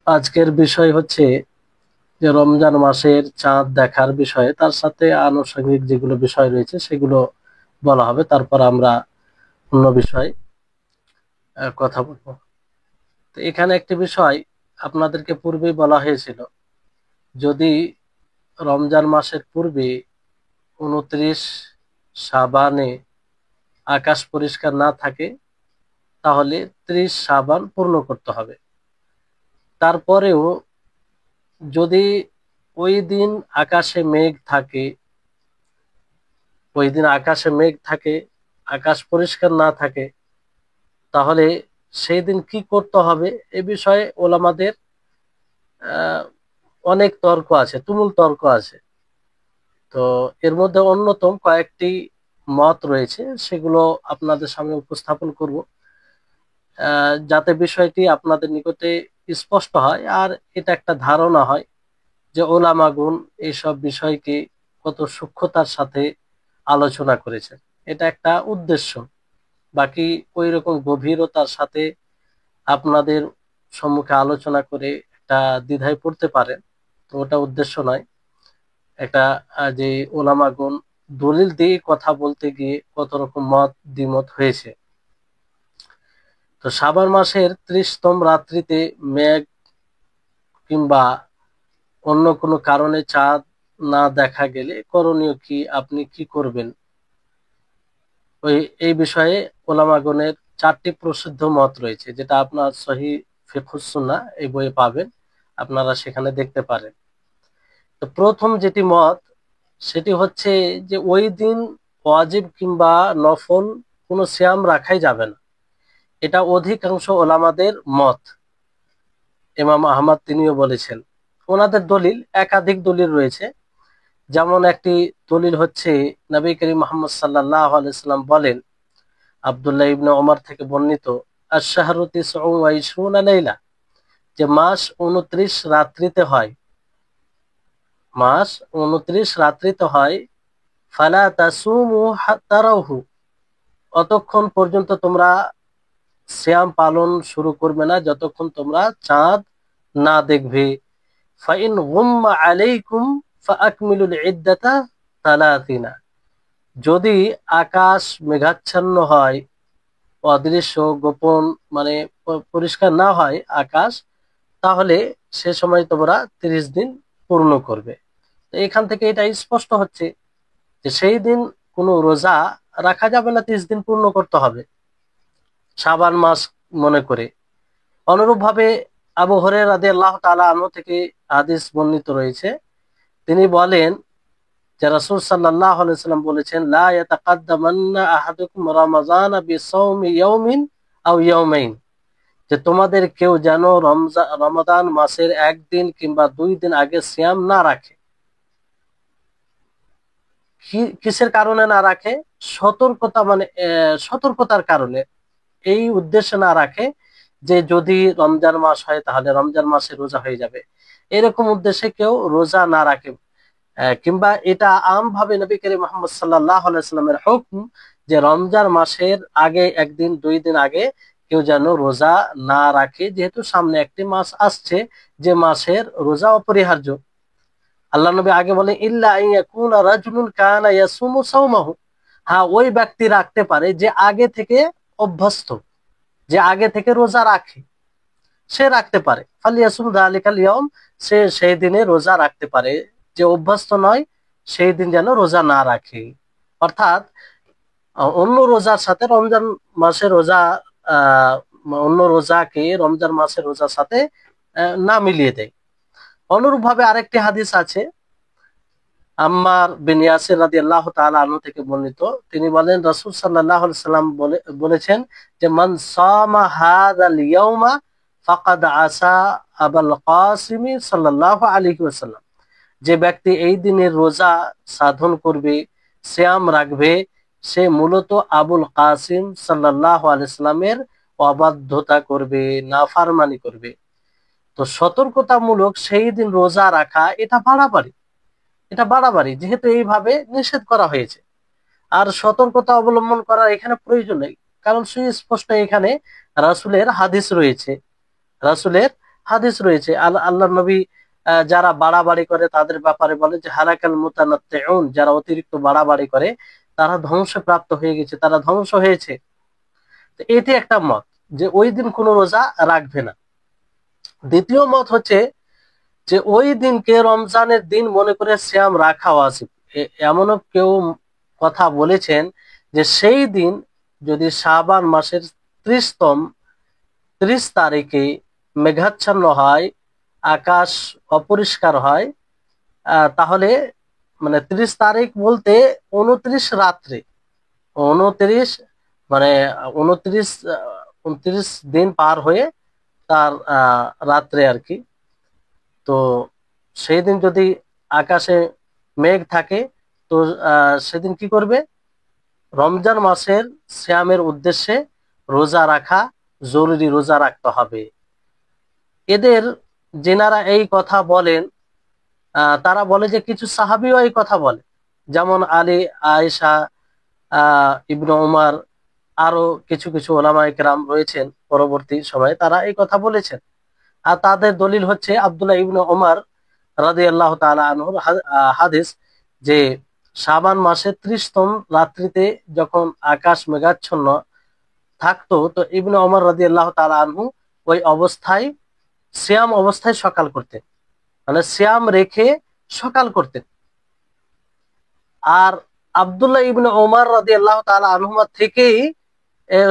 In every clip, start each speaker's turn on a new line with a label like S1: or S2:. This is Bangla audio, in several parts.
S1: আজকের বিষয় হচ্ছে যে রমজান মাসের চাঁদ দেখার বিষয়ে, তার সাথে আনুষঙ্গিক যেগুলো বিষয় রয়েছে সেগুলো বলা হবে। তারপর আমরা অন্য বিষয় কথা বলবো। তো এখানে একটি বিষয় আপনাদেরকে পূর্বেই বলা হয়েছিল, যদি রমজান মাসের পূর্বে 29 শাবানে আকাশ পরিষ্কার না থাকে তাহলে 30 শাবান পূর্ণ করতে হবে। তারপরেও যদি ওই দিন আকাশে মেঘ থাকে, ওই দিন আকাশে মেঘ থাকে, আকাশ পরিষ্কার না থাকে, তাহলে সেই দিন কি করতে হবে এ বিষয়ে ওলামাদের আহ, অনেক তর্ক আছে, তুমুল তর্ক আছে। তো এর মধ্যে অন্যতম কয়েকটি মত রয়েছে, সেগুলো আপনাদের সামনে উপস্থাপন করব, যাতে বিষয়টি আপনাদের নিকটে স্পষ্ট হয় আর এটা একটা ধারণা হয় যে ওলামাগণ এইসব বিষয়কে কত সূক্ষ্মতার সাথে আলোচনা করেছেন। এটা একটা উদ্দেশ্য, বাকি ওই রকম গভীরতার সাথে আপনাদের সম্মুখে আলোচনা করে একটা দ্বিধায় পড়তে পারেন, তো ওটা উদ্দেশ্য নয়। একটা যে ওলামাগণ দলিল দিয়ে কথা বলতে গিয়ে কত রকম মত দ্বিমত হয়েছে। তো শাবান মাসের 30তম রাত্রিতে মেঘ কিংবা অন্য কোনো কারণে চাঁদ না দেখা গেলে করণীয় কি, আপনি কি করবেন, এই বিষয়ে ওলামাগণের 4টি প্রসিদ্ধ মত রয়েছে, যেটা আপনার সহি ফিকহুস সুন্নাহ এই বইয়ে পাবেন, আপনারা সেখানে দেখতে পারেন। তো প্রথম যেটি মত সেটি হচ্ছে যে ওই দিন ওয়াজিব কিংবা নফল কোনো সিয়াম রাখাই যাবে না। এটা অধিকাংশ ওলামাদের মত। ইমাম আহমদ তিনিও বলেছেন। ওনাদের দলিল, একাধিক দলিল রয়েছে। যেমন একটি দলিল হচ্ছে নবী করিম মুহাম্মদ সাল্লাল্লাহু আলাইহি সাল্লাম বলেন, আব্দুল্লাহ ইবনে ওমর থেকে বর্ণিত, আশ-শাহরু 29 লাইলা, যে মাস 29 রাত্রিতে হয়, মাস 29 রাত্রিতে হয়। ফালা তাসুমু হাত্তা রাউহু, অতক্ষণ পর্যন্ত তোমরা সিয়াম পালন শুরু করবে না যতক্ষণ তোমরা চাঁদ না দেখবে। ফাইন গুম্মা আলাইকুম ফাআকমিলুল ইদ্দাতা তালাতিনা, যদি আকাশ মেঘাচ্ছন্ন হয়, অদৃশ্য গোপন মানে পরিষ্কার না হয় আকাশ, তাহলে সে সময় তোমরা 30 দিন পূর্ণ করবে। তো এখান থেকে এটা স্পষ্ট হচ্ছে যে সেই দিন কোনো রোজা রাখা যাবে না, 30 দিন পূর্ণ করতে হবে শাবান মাস মনে করে। অনুরূপভাবে আবু হুরায়রা রাদিয়াল্লাহু তাআলা আনহু থেকে হাদিস বর্ণিত রয়েছে, তিনি বলেন যে রাসূল সাল্লাল্লাহু আলাইহি সাল্লাম বলেছেন, লা ইয়াতাকাদ্দামান্না আহাদুকুম রমাযানা বিসাওমি ইয়াওমিন আও ইয়াওমাইন, যে তোমাদের কেউ যেন রমাদান মাসের একদিন কিংবা 2 দিন আগে সিয়াম না রাখে। কিসের কারণে না রাখে? সতর্কতা, মানে সতর্কতার কারণে, এই উদ্দেশ্যে না রাখে যে যদি রমজান মাস হয় তাহলে রমজান মাসে রোজা হয়ে যাবে, এরকম উদ্দেশ্যে কেউ রোজা না রাখে। কিংবা এটা আমভাবে নবী করিম মুহাম্মদ সাল্লাল্লাহু আলাইহি সাল্লামের হুকুম যে রমজান মাসের আগে একদিন 2 দিন আগে কেউ যেন রোজা না রাখে, যেহেতু সামনে একটি মাস আসছে যে মাসের রোজা অপরিহার্য। আল্লাহ নবী আগে বলে, ইল্লা আইয়াকুনা রাজুলুন কানা ইয়াসুমু সাওমাহু, হ্যাঁ ওই ব্যক্তি রাখতে পারে যে আগে থেকে অভ্যস্ত, যে আগে থেকে রোজা রাখে, সে রাখতে পারে। ফালিয়াসুম যালিকাল ইয়াউম, সে সেই দিনে রোজা রাখতে পারে। যে অভ্যস্ত নয় সেই দিন যেন রোজা না রাখে। অর্থাৎ অন্য রোজার সাথে রমজান মাসের রোজা, আহ অন্য রোজাকে রমজান মাসের রোজার সাথে না মিলিয়ে দেয়। অনুরূপভাবে আরেকটি হাদিস আছে আম্মার বিন ইয়াসির রাদিয়াল্লাহু তাআলা আনহু থেকে বর্ণিত, তিনি বলেন রাসূল সাল্লাল্লাহু আলাইহি সাল্লাম বলেছেন যে মান সামা হাযাল ইয়াউমা ফাকাদ আসা আবুল কাসিম সাল্লাল্লাহু আলাইহি ওয়াসাল্লাম, যে ব্যক্তি এই দিনের রোজা সাধন করবে, সিয়াম রাখবে, সে মূলত আবুল কাসিম সাল্লাল্লাহু আলাইহি সাল্লামের অবাধ্যতা করবে, নাফরমানি করবে। তো সতর্কতামূলক সেই দিন রোজা রাখা এটা বাড়াবাড়ি, এটা বাড়াবাড়ি, যেহেতু এইভাবে নিষেধ করা হয়েছে। আর সতর্কতা অবলম্বন করার এখানে প্রয়োজন নেই, কারণ সুস্পষ্ট এখানে রাসূলের হাদিস রয়েছে, রাসূলের হাদিস রয়েছে। আল্লাহ নবী যারা বাড়াবাড়ি করে তাদের ব্যাপারে বলে যে হালাকাল মুতানাত্তিউন, যারা অতিরিক্ত বাড়াবাড়ি করে তারা ধ্বংসপ্রাপ্ত হয়ে গেছে, তারা ধ্বংস হয়েছে। তো এটি একটা মত যে ওই দিন কোনো রোজা রাখবে না। দ্বিতীয় মত হচ্ছে যে ওই দিনকে রমজানের দিন মনে করে সিয়াম রাখা ওয়াজিব। এমনও কেউ কথা বলেছেন যে সেই দিন যদি শাবান মাসের 30 তারিখে মেঘাচ্ছন্ন হয়, আকাশ অপরিষ্কার হয়, তাহলে মানে 30 তারিখ বলতে 29 রাত্রে, 29 মানে 29 29 দিন পার হয়ে তার রাত্রে আর কি। তো সেই দিন যদি আকাশে মেঘ থাকে, তো সেদিন কি করবে? রমজান মাসের সিয়ামের উদ্দেশ্যে রোজা রাখা জরুরি, রোজা রাখতে হবে। এদের যেনারা এই কথা বলেন তারা বলে যে কিছু সাহাবীও এই কথা বলে, যেমন আলী, আয়েশা, ইবনে উমার, আরো কিছু কিছু ওলামায়ে কেরাম রয়েছেন পরবর্তী সময়ে, তারা এই কথা বলেছেন। আর তাদের দলিল হচ্ছে আব্দুল্লাহ ইবনে উমার রাদিয়াল্লাহু তাআলা আনহুর হাদিস, যে শাবান মাসের 30তম রাত্রিতে যখন আকাশ মেঘাচ্ছন্ন থাকতো, তো ইবনে ওমর রাদিয়াল্লাহু তাআলা আনহু ওই অবস্থায় সিয়াম অবস্থায় সকাল করতেন, মানে সিয়াম রেখে সকাল করতেন। আর আব্দুল্লাহ ইবনে ওমর রাদিয়াল্লাহু তাআলা আনহুমা থেকেই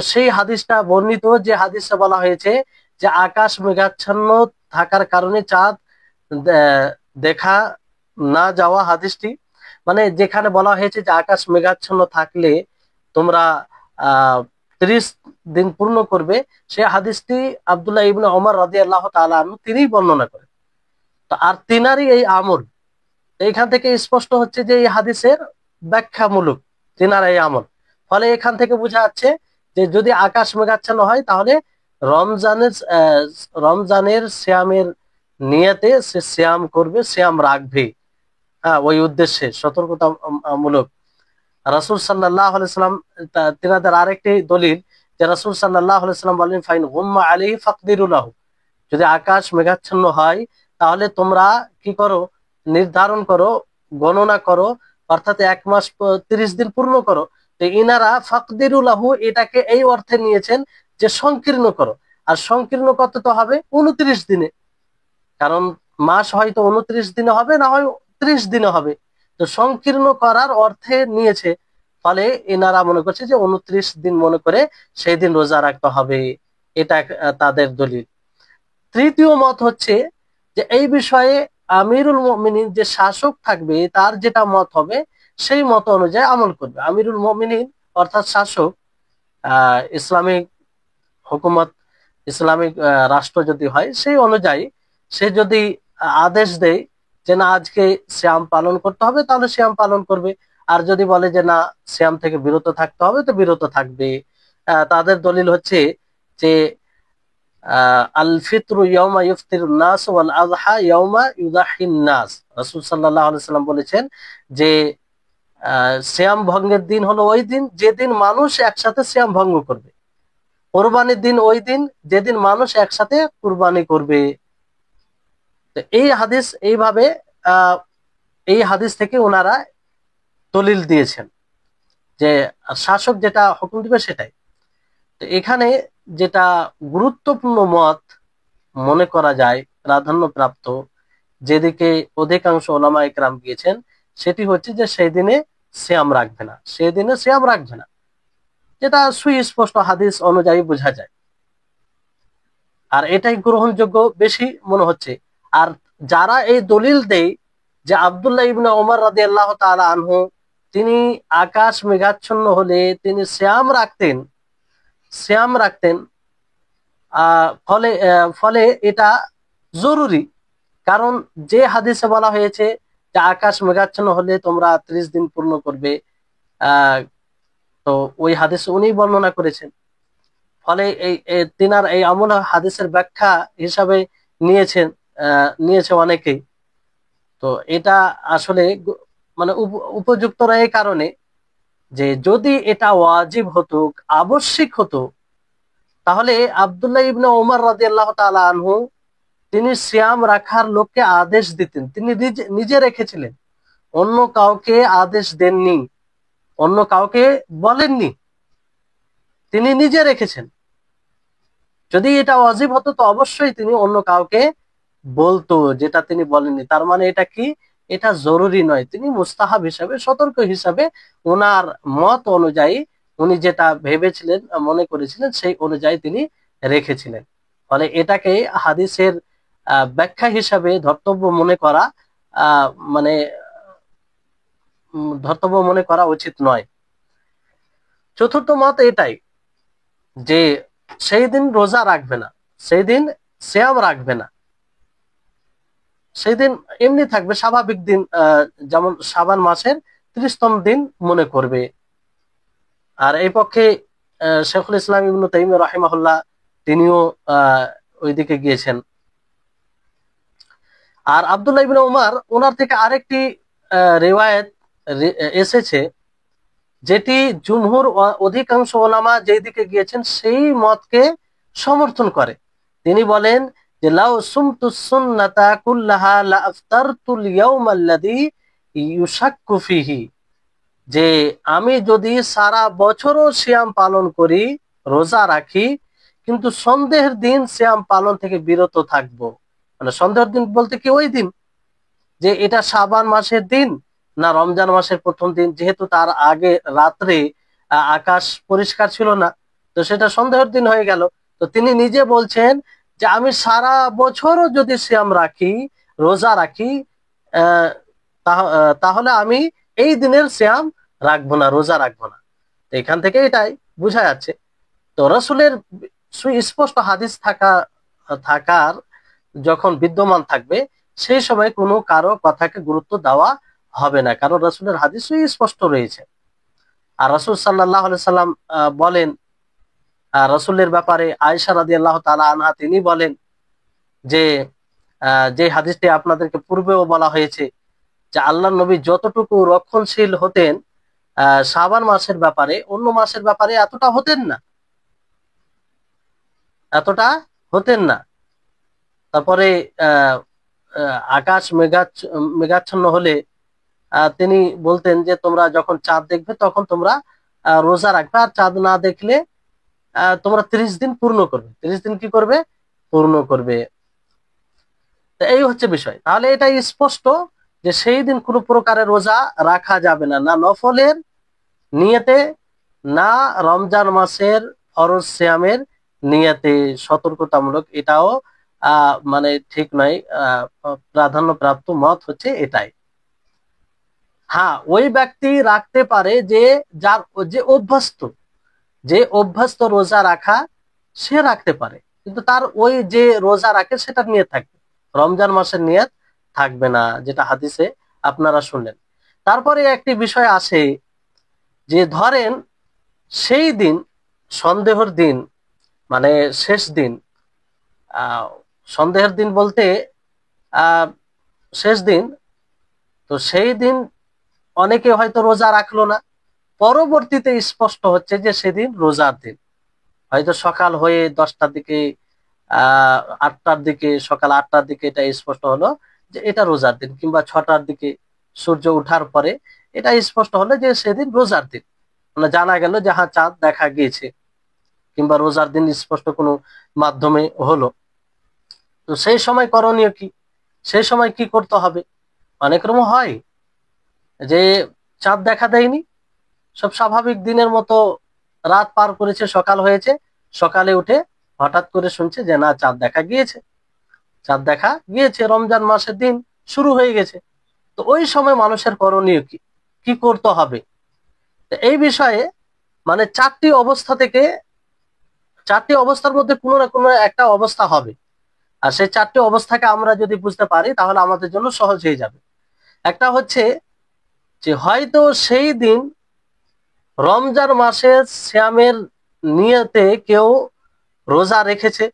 S1: সেই হাদিসটা বর্ণিত, যে হাদিসে বলা হয়েছে যে আকাশ মেঘাচ্ছন্ন থাকার কারণে চাঁদ দেখা না যাওয়া হাদিসটি, মানে যেখানে বলা হয়েছে যে আকাশ মেঘাচ্ছন্ন থাকলে তোমরা 30 দিন পূর্ণ করবে, সেই হাদিসটি আব্দুল্লাহ ইবনে ওমর রাদিয়াল্লাহু তাআলা আনহু তিনিই বর্ণনা করেন। তো আর তিনারই এই আমল, এইখান থেকে স্পষ্ট হচ্ছে যে এই হাদিসের ব্যাখ্যামূলক তিনার এই আমল। ফলে এখান থেকে বোঝা যাচ্ছে যে যদি আকাশ মেঘাচ্ছন্ন হয় তাহলে রমজানের রমজানের সিয়ামের নিয়তে সে সিয়াম করবে, সিয়াম রাখবে, হ্যাঁ, ওই উদ্দেশ্যে সতর্কতা মূলক। রাসূল সাল্লাল্লাহু আলাইহি সাল্লাম তিনাদের আরেকটি দলিল, যে রাসূল সাল্লাল্লাহু আলাইহি সাল্লাম বলেন ফাইন গুম্মা আলাইহি ফাকদিরু লাহু, যদি আকাশ মেঘাচ্ছন্ন হয় তাহলে তোমরা কি করো? নির্ধারণ করো, গণনা করো, অর্থাৎ 1 মাস 30 দিন পূর্ণ করো। তো ইনারা ফাকদিরু লাহু এটাকে এই অর্থে নিয়েছেন যে সংকীর্ণ করো। আর সংকীর্ণ কত তো হবে? 29 দিনে, কারণ মাস হয়তো 29 দিনে হবে, না হয় 30 দিনে হবে। তো সংকীর্ণ করার অর্থে নিয়েছে, ফলে এনারা মনে করছে যে 29 দিন মনে করে সেই দিন রোজা রাখতে হবে। এটা তাদের দলিল। তৃতীয় মত হচ্ছে যে এই বিষয়ে আমিরুল মুমিনিন যে শাসক থাকবে তার যেটা মত হবে সেই মত অনুযায়ী আমল করবে। আমিরুল মুমিনিন অর্থাৎ শাসক, ইসলামিক হুকুমত, ইসলামিক রাষ্ট্র যদি হয় সেই অনুযায়ী সে যদি আদেশ দেয় যে না আজকে সিয়াম পালন করতে হবে, তাহলে সিয়াম পালন করবে। আর যদি বলে যে না সিয়াম থেকে বিরত থাকতে হবে, তো বিরত থাকবে। তাদের দলিল হচ্ছে যে আল ফিতরু ইয়াউমা ইফতিরুন নাস ওয়াল আযহা ইয়াউমা ইউযাহিন নাস। রাসূল সাল্লাল্লাহু আলাইহি সাল্লাম বলেছেন যে সিয়াম ভঙ্গের দিন হলো ওই দিন যেদিন মানুষ একসাথে সিয়াম ভঙ্গ করবে। কোরবানির দিন ওই দিন যেদিন মানুষ একসাথে কুরবানি করবে। তো এই হাদিস এইভাবে এই হাদিস থেকে ওনারা দলিল দিয়েছেন যে শাসক যেটা হুকুম দিবে সেটাই। তো এখানে যেটা গুরুত্বপূর্ণ মত মনে করা যায় প্রাধান্যপ্রাপ্ত, যেদিকে অধিকাংশ ওলামায়ে কেরাম গিয়েছেন, সেটি হচ্ছে যে সেই দিনে সিয়াম রাখবে না, সেই দিনে সিয়াম রাখবে না, যেটা সুস্পষ্ট হাদিস অনুযায়ী বোঝা যায়। আর এটাই গ্রহণযোগ্য বেশি মনে হচ্ছে। আর যারা এই দলিল দেয় যে আব্দুল্লাহ ইবনে ওমর রাদিয়াল্লাহু তাআলা আনহু তিনি আকাশ মেঘাচ্ছন্ন হলে তিনি সিয়াম রাখতেন, ফলে ফলে এটা জরুরি। কারণ যে হাদিসে বলা হয়েছে যে আকাশ মেঘাচ্ছন্ন হলে তোমরা 30 দিন পূর্ণ করবে, আহ তো ওই হাদিস উনি বর্ণনা করেছেন। ফলে তিনার এই আমল হাদিসের ব্যাখ্যা হিসাবে নিয়েছেন, নিয়েছে অনেকেই। তো এটা আসলে মানে উপযুক্তরা এই কারণে যে যদি এটা ওয়াজিব হতো, আবশ্যিক হতো, তাহলে আব্দুল্লাহ ইবনে ওমর রাদিয়াল্লাহু তাআলা আনহু তিনি সিয়াম রাখার লোককে আদেশ দিতেন, তিনি নিজে রেখেছিলেন, অন্য কাউকে আদেশ দেননি, অন্য কাউকে বলেননি, তিনি নিজে রেখেছেন। যদি এটা ওয়াজিব হতো তো অবশ্যই তিনি অন্য কাউকে বলতো, যেটা তিনি বলেননি। তার মানে এটা কি, এটা জরুরি নয়, তিনি মুস্তাহাব হিসাবে, সতর্ক হিসাবে ওনার মত অনুযায়ী উনি যেটা ভেবেছিলেন, মনে করেছিলেন, সেই অনুযায়ী তিনি রেখেছিলেন। ফলে এটাকে হাদিসের ব্যাখ্যা হিসাবে ধর্তব্য মনে করা মানে ধর্তব্য মনে করা উচিত নয়। চতুর্থ মত এটাই যে সেই দিন রোজা রাখবে না, সেই দিন সিয়াম রাখবে না, সেই দিন এমনি থাকবে, স্বাভাবিক দিন, যেমন শাবান মাসের 30তম দিন মনে করবে। আর এই পক্ষে শেখুল ইসলাম ইবনে তাইমিয়া রাহিমাহুল্লাহ তিনিও ওইদিকে গিয়েছেন। আর আব্দুল্লাহ ইবনে উমর, ওনার থেকে আরেকটি রিওয়ায়াত এসেছে, যেটি জুমহুর অধিকাংশ ওলামা যেই দিকে গিয়েছেন সেই মতকে সমর্থন করে। তিনি বলেন যে লাউ সুমতু সুন্নাতা কুল্লাহা লা আফতারতুল ইয়াউমাল্লাযী ইউশাক্কু ফিহি, যে আমি যদি সারা বছরও সিয়াম পালন করি, রোজা রাখি, কিন্তু সন্দেহের দিন সিয়াম পালন থেকে বিরত থাকব। মানে সন্দেহের দিন বলতে কি, ওই দিন যে এটা শাবান মাসের দিন না রমজান মাসের প্রথম দিন, যেহেতু তার আগে রাত্রে আকাশ পরিষ্কার ছিল না, তো সেটা সন্দেহের দিন হয়ে গেল। তো তিনি নিজে বলছেন যে আমি সারা বছরও যদি সিয়াম রাখি, রোজা রাখি, তাহলে আমি এই দিনের সিয়াম রাখবো না, রোজা রাখবো না। তো এখান থেকে এটাই বোঝা যাচ্ছে, তো রসুলের সুস্পষ্ট হাদিস থাকার যখন বিদ্যমান থাকবে, সেই সময় কোনো কারো কথাকে গুরুত্ব দেওয়া হবে না, কারণ রসুলের হাদিস সুস্পষ্ট রয়েছে। আর রসুল সাল্লাল্লাহু আলাইহি সাল্লাম বলেন, রসুলের ব্যাপারে আয়েশা রাদিয়াল্লাহু তাআলা আনহা তিনি বলেন যে যে হাদিসটি আপনাদেরকে পূর্বেও বলা হয়েছে, যে আল্লাহর নবী যতটুকু রক্ষণশীল হতেন শাবান মাসের ব্যাপারে, অন্য মাসের ব্যাপারে এতটা হতেন না, এতটা হতেন না। তারপরে আকাশ মেঘাচ্ছন্ন হলে তিনি বলতেন যে তোমরা যখন চাঁদ দেখবে তখন তোমরা রোজা রাখবে, আর চাঁদ না দেখলে তোমরা 30 দিন পূর্ণ করবে, 30 দিন কি করবে, পূর্ণ করবে। তো এই হচ্ছে বিষয়। তাহলে এটা স্পষ্ট যে সেই দিন কোনো প্রকারের রোজা রাখা যাবে না, না নফলের নিয়তে, না রমজান মাসের ফরজ সিয়ামের নিয়তে। সতর্কতামূলক, এটাও মানে ঠিক নয়, প্রাধান্যপ্রাপ্ত মত হচ্ছে এটাই। হ্যাঁ, ওই ব্যক্তি রাখতে পারে যে যার যে অভ্যস্ত রোজা রাখা, সে রাখতে পারে, কিন্তু তার ওই যে রোজা রাখে সেটা নিয়ত থাকবে, রমজান মাসের নিয়ত থাকবে না, যেটা হাদিসে আপনারা শুনলেন। তারপরে একটি বিষয় আসে যে ধরেন সেই দিন, সন্দেহের দিন, মানে শেষ দিন, সন্দেহের দিন বলতে শেষ দিন, তো সেই দিন অনেকে হয়তো রোজা রাখলো না, পরবর্তীতে স্পষ্ট হচ্ছে যে সেদিন রোজার দিন, হয়তো সকাল হয়ে 10টার দিকে, 8টার দিকে, সকাল 8টার দিকে এটা স্পষ্ট হলো যে এটা রোজার দিন, কিংবা 6টার দিকে সূর্য ওঠার পরে এটা স্পষ্ট হলো যে সেদিন রোজার দিন, মানে জানা গেল যে হ্যাঁ চাঁদ দেখা গিয়েছে, কিংবা রোজার দিন স্পষ্ট কোনো মাধ্যমে হলো। তো সেই সময় করণীয় কি, সেই সময় কি করতে হবে? অনেক রকম হয় যে চাঁদ দেখা দেয়নি, সব স্বাভাবিক দিনের মতো রাত পার করেছে, সকাল হয়েছে, সকালে উঠে হঠাৎ করে শুনছে যে না চাঁদ দেখা গিয়েছে, চাঁদ দেখা গিয়েছে, রমজান মাসের দিন শুরু হয়ে গেছে। তো ওই সময় মানুষের করণীয় কি, কি করতে হবে? এই বিষয়ে মানে চারটি অবস্থার মধ্যে কোনো না কোনো একটা অবস্থা হবে, আর সেই চারটি অবস্থাকে আমরা যদি বুঝতে পারি তাহলে আমাদের জন্য সহজ হয়ে যাবে। একটা হচ্ছে যে হয়তো সেই দিন রমজান মাসে সিয়ামের নিয়তে কেউ রোজা রেখেছে,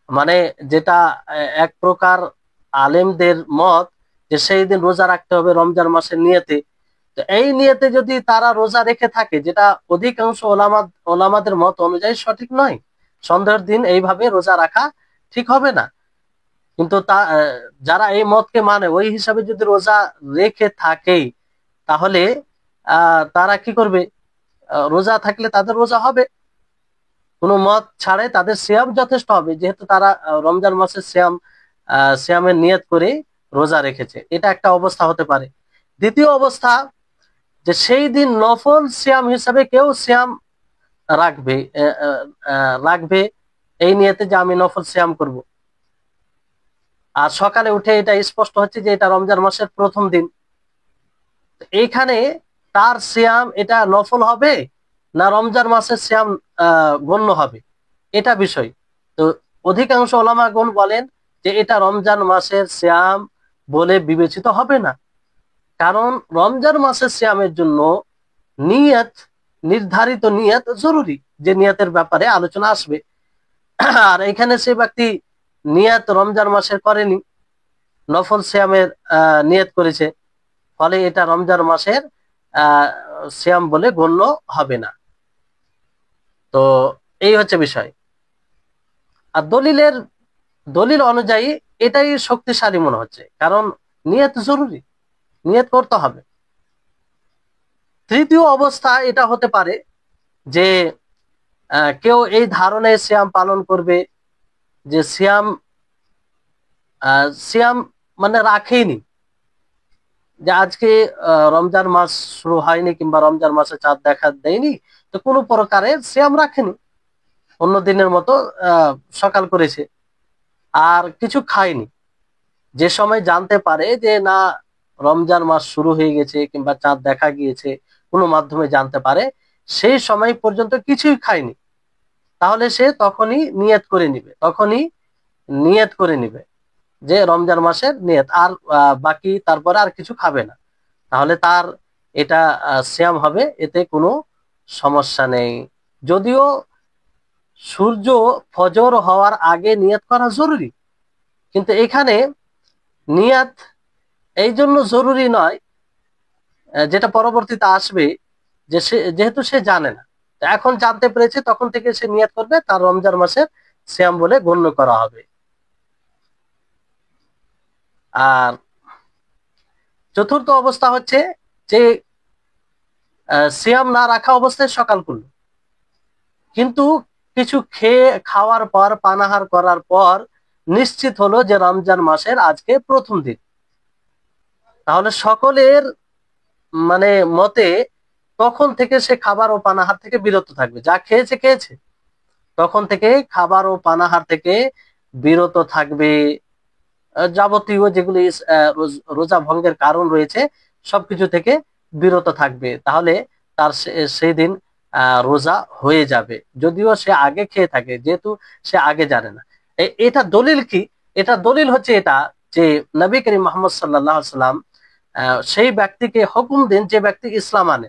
S1: মানে যেটা এক প্রকার আলেমদের মত যে সেই দিন রোজা রাখতে হবে রমজান মাসের নিয়তে। তো এই নিয়তে যদি তারা রোজা রেখে থাকে, যেটা অধিকাংশ ওলামাদের মত অনুযায়ী সঠিক নয়, সন্দেহের দিন এইভাবে রোজা রাখা ঠিক হবে না। কিন্তু যারা এই মতকে মানে ওই হিসাবে যদি রোজা রেখে থাকে, তাহলে তারা কি করবে? রোজা থাকলে তাদের রোজা হবে, কোনো মত ছাড়ে তাদের সিয়াম যথেষ্ট হবে, যেহেতু তারা রমজান মাসের সিয়ামের নিয়ত করে রোজা রেখেছে। এটা একটা অবস্থা হতে পারে। দ্বিতীয় অবস্থা, যে সেই দিন নফল সিয়াম হিসাবে কেউ সিয়াম রাখবে, রাখবে এই নিয়তে যে আমি নফল সিয়াম করব। আর সকালে উঠে এটা স্পষ্ট হচ্ছে যে এটা রমজান মাসের প্রথম দিন। এইখানে তার সিয়াম এটা নফল হবে না রমজান মাসের সিয়াম গণ্য হবে, এটা বিষয়। তো অধিকাংশ ওলামাগণ বলেন যে এটা রমজান মাসের সিয়াম বলে বিবেচিত হবে না, কারণ রমজান মাসের সিয়ামের জন্য নিয়ত, নির্ধারিত নিয়ত জরুরি, যে নিয়তের ব্যাপারে আলোচনা আসবে। আর এখানে সে ব্যক্তি নিয়ত রমজান মাসের করেনি, নফল সিয়ামের নিয়ত করেছে, ফলে এটা রমজান মাসের সিয়াম বলে গণ্য হবে না। তো এই হচ্ছে বিষয়। আর দলিল অনুযায়ী এটাই শক্তিশালী মনে হচ্ছে, কারণ নিয়ত জরুরি, নিয়ত করতে হবে। তৃতীয় অবস্থা এটা হতে পারে যে কেউ এই ধারণায় সিয়াম পালন করবে যে সিয়াম সিয়াম মানে রাখেনি, যে আজকে রমজান মাস শুরু হয়নি কিংবা রমজান মাসে চাঁদ দেখা দেয়নি, তো কোনো প্রকারের সিয়াম রাখেনি, অন্য দিনের মতো সকাল করেছে আর কিছু খায়নি। যে সময় জানতে পারে যে না রমজান মাস শুরু হয়ে গেছে কিংবা চাঁদ দেখা গিয়েছে, কোনো মাধ্যমে জানতে পারে, সেই সময় পর্যন্ত কিছুই খায়নি, তাহলে সে তখনই নিয়ত করে নিবে যে রমজান মাসের নিয়ত, আর বাকি তারপরে আর কিছু খাবে না, তাহলে তার এটা সিয়াম হবে, এতে কোনো সমস্যা নেই। যদিও সূর্য ফজর হওয়ার আগে নিয়ত করা জরুরি, কিন্তু এখানে নিয়ত এই জন্য জরুরি নয়, যেটা পরবর্তীতে আসবে, যে যেহেতু সে জানে না, এখন জানতে পেরেছে, তখন থেকে সে নিয়ত করবে, তার রমজান মাসের সিয়াম বলে গণ্য করা হবে। আর চতুর্থ অবস্থা হচ্ছে যে সিয়াম না রাখা অবস্থায় সকাল করলো, কিন্তু কিছু খাওয়ার পর, পানাহার করার পর নিশ্চিত হলো যে রমজান মাসের আজকে প্রথম দিন, তাহলে সকলের মানে মতে তখন থেকে সে খাবার ও পানাহার থেকে বিরত থাকবে, যা খেয়েছে তখন থেকে খাবার ও পানাহার থেকে বিরত থাকবে, যাবতীয় যেগুলি রোজা ভঙ্গের কারণ রয়েছে সবকিছু থেকে বিরত থাকবে, তাহলে তার সেই দিন রোজা হয়ে যাবে, যদিও সে আগে খেয়ে থাকে, যেহেতু সে আগে জানে না। এটা দলিল কি? এটা দলিল হচ্ছে এটা যে নবী করিম মুহাম্মদ সাল্লাল্লাহু আলাইহি সাল্লাম সেই ব্যক্তিকে হুকুম দেন, যে ব্যক্তি ইসলাম আনে,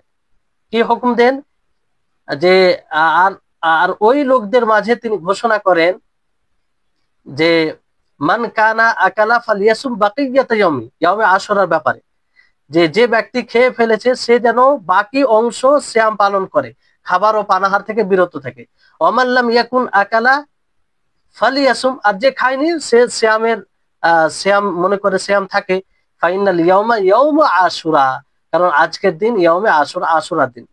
S1: কি হুকুম দেন? যে আর আর ওই লোকদের মাঝে তিনি ঘোষণা করেন যে মান কানা আকালা ফালিয়াসুম বাকিয়াত ইয়াউমি আশুরার ব্যাপারে, যে ব্যক্তি খেয়ে ফেলেছে সে যেন বাকি অংশ সিয়াম পালন করে, খাবার ও পানাহার থেকে বিরত থাকে। ওমাল্লাম ইয়াকুন আকালা ফালিয়াসুম, আর যে খায়নি সে সিয়াম মনে করে সিয়াম থাকে। ফাইনাল ইয়াউমা ইয়াউমু আশুরা, কারণ আজকের দিন ইয়াউমে আশুরার দিন,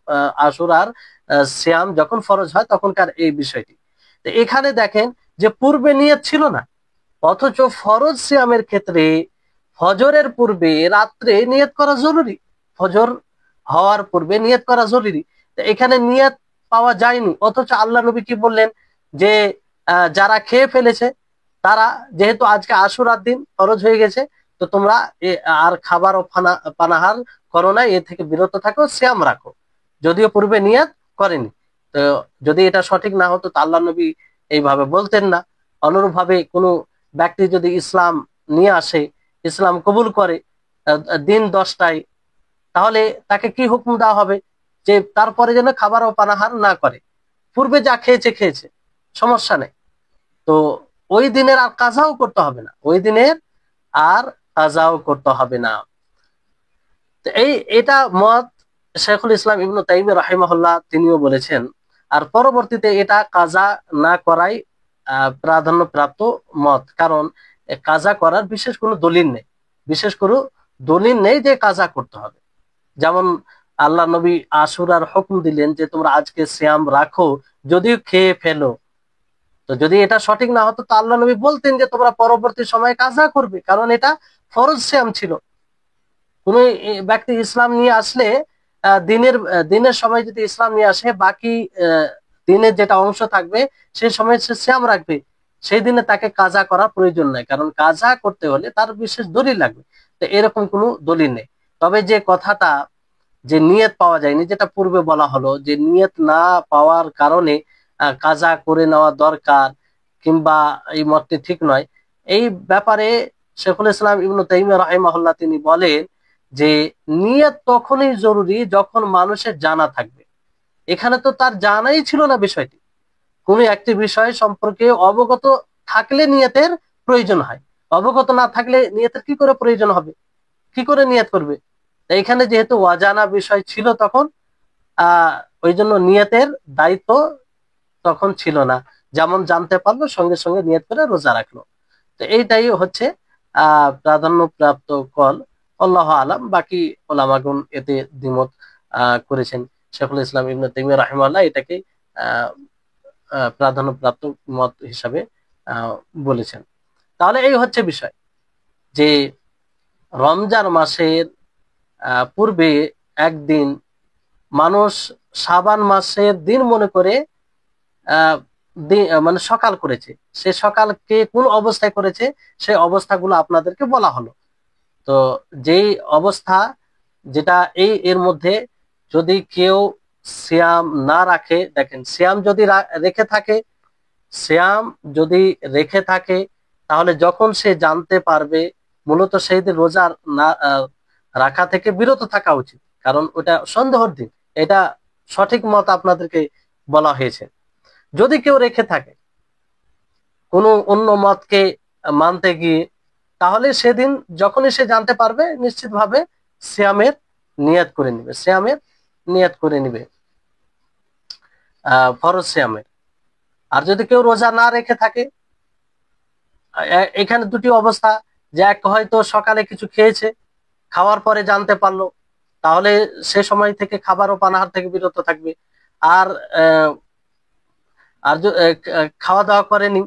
S1: আশুরার সিয়াম যখন ফরজ হয় তখনকার এই বিষয়টি। তো এখানে দেখেন যে পূর্বে নিয়ত ছিল না, অথচ ফরজ সিয়ামের ক্ষেত্রে ফজরের পূর্বে রাত্রে নিয়ত করা জরুরি, ফজর হওয়ার পূর্বে নিয়ত করা জরুরি। তো এখানে নিয়ত পাওয়া যায়নি, অথচ আল্লাহ নবী কি বললেন যে যারা খেয়ে ফেলেছে তারা, যেহেতু আজকে আশুরার দিন ফরজ হয়ে গেছে, তো তোমরা আর খাবার ও পানাহার করো না, এ থেকে বিরত থাকো, সিয়াম রাখো, যদিও পূর্বে নিয়ত করেনি। তো যদি এটা সঠিক না হতো তো আল্লাহ নবী এইভাবে বলতেন না। অনুরূপ ভাবে কোনো ব্যক্তি যদি ইসলাম নিয়ে আসে, ইসলাম কবুল করে দিন 10টায়, তাহলে তাকে কি হুকুম দেওয়া হবে? যে তারপরে যেন খাবার ও পানাহার না করে, পূর্বে যা খেয়েছে সমস্যা নেই, তো ওই দিনের আর কাজাও করতে হবে না, ওই দিনের আর কাজাও করতে হবে না। তো এটা মত শেখুল ইসলাম ইবনু তাইমিয়া রাহিমাহুল্লাহ তিনিও বলেছেন। আর পরবর্তীতে এটা কাজা না করাই প্রাধান্য প্রাপ্ত মত, কারণ কাজা করার বিশেষ কোনো দলিল নেই, বিশেষ কোনো দলিল নেই যে কাজা করতে হবে। যেমন আল্লাহ নবী আশুরার হুকুম দিলেন যে তোমরা আজকে সিয়াম রাখো, যদিও খেয়ে ফেলো। তো যদি এটা সঠিক না হতো তো আল্লাহ নবী বলতেন যে তোমরা পরবর্তী সময়ে কাজা করবে, কারণ এটা ফরজ সিয়াম ছিল। কোন ব্যক্তি ইসলাম নিয়ে আসলে দিনের সময় যদি ইসলাম নিয়ে আসে, বাকি দিনের যেটা অংশ থাকবে সেই সময় সে সিয়াম রাখবে, সেই দিনে তাকে কাজা করার প্রয়োজন নাই, কারণ কাজা করতে হলে তার বিশেষ দলিল লাগবে। তো এরকম কোনো দলিল নেই। তবে যে কথাটা যে নিয়ত পাওয়া যায়নি, যেটা পূর্বে বলা হলো যে নিয়ত না পাওয়ার কারণে কাজা করে নেওয়া দরকার কিংবা এই মতটি ঠিক নয়, এই ব্যাপারে শেখুল ইসলাম ইবনে তাইমিয়া রাহিমাহুল্লাহ তিনি বলেন যে নিয়ত তখনই জরুরি যখন মানুষের জানা থাকবে। এখানে তো তার জানাই ছিল না বিষয়টি। কোনো একটি বিষয় সম্পর্কে অবগত থাকলে নিয়তের প্রয়োজন হয়, অবগত না থাকলে নিয়তের কি করে প্রয়োজন হবে, কি করে নিয়ত করবে? এখানে যেহেতু অজানা বিষয় ছিল তখন, আহ ওই জন্য নিয়তের দায়িত্ব তখন ছিল না। যেমন জানতে পারলো সঙ্গে সঙ্গে নিয়ত করে রোজা রাখলো। তো এইটাই হচ্ছে প্রাধান্য প্রাপ্ত কল। আল্লাহ আলাম, বাকি ওলামাগুন এতে দ্বিমত করেছেন। শেখুল ইসলাম ইবনে তাইমিয়া রাহিমাহুল্লাহ এটাকে আহ প্রাধান্য প্রাপ্ত মত হিসাবে আহ বলেছেন। তাহলে এই হচ্ছে বিষয় যে রমজান মাসের পূর্বে একদিন মানুষ শাবান মাসের দিন মনে করে মানে সকাল করেছে। সে সকালকে কোন অবস্থায় করেছে সেই অবস্থাগুলো আপনাদেরকে বলা হলো। তো যেই অবস্থা যেটা এর মধ্যে যদি কেউ সিয়াম না রাখে, দেখেন সিয়াম যদি রেখে থাকে, সিয়াম যদি রেখে থাকে তাহলে যখন সে জানতে পারবে, মূলত সেই দিন রোজা না রাখা থেকে বিরত থাকা উচিত, কারণ ওটা সন্দেহের দিন। এটা সঠিক মত আপনাদেরকে বলা হয়েছে। যদি কেউ রেখে থাকে কোনো অন্য মতকে মানতে গিয়ে, তাহলে সেদিন যখনই সে জানতে পারবে নিশ্চিতভাবে সিয়ামের নিয়ত করে নিবে, সিয়ামের নিয়ত করে নিবে, ফরজ সিয়ামের। আর যদি কেউ রোজা না রেখে থাকে, এখানে দুটি অবস্থা, যে এক হয়তো সকালে কিছু খেয়েছে, খাওয়ার পরে জানতে পারলো, তাহলে সে সময় থেকে খাবার ও পানাহার থেকে বিরত থাকবে। আর আর খাওয়া দাওয়া করেনি,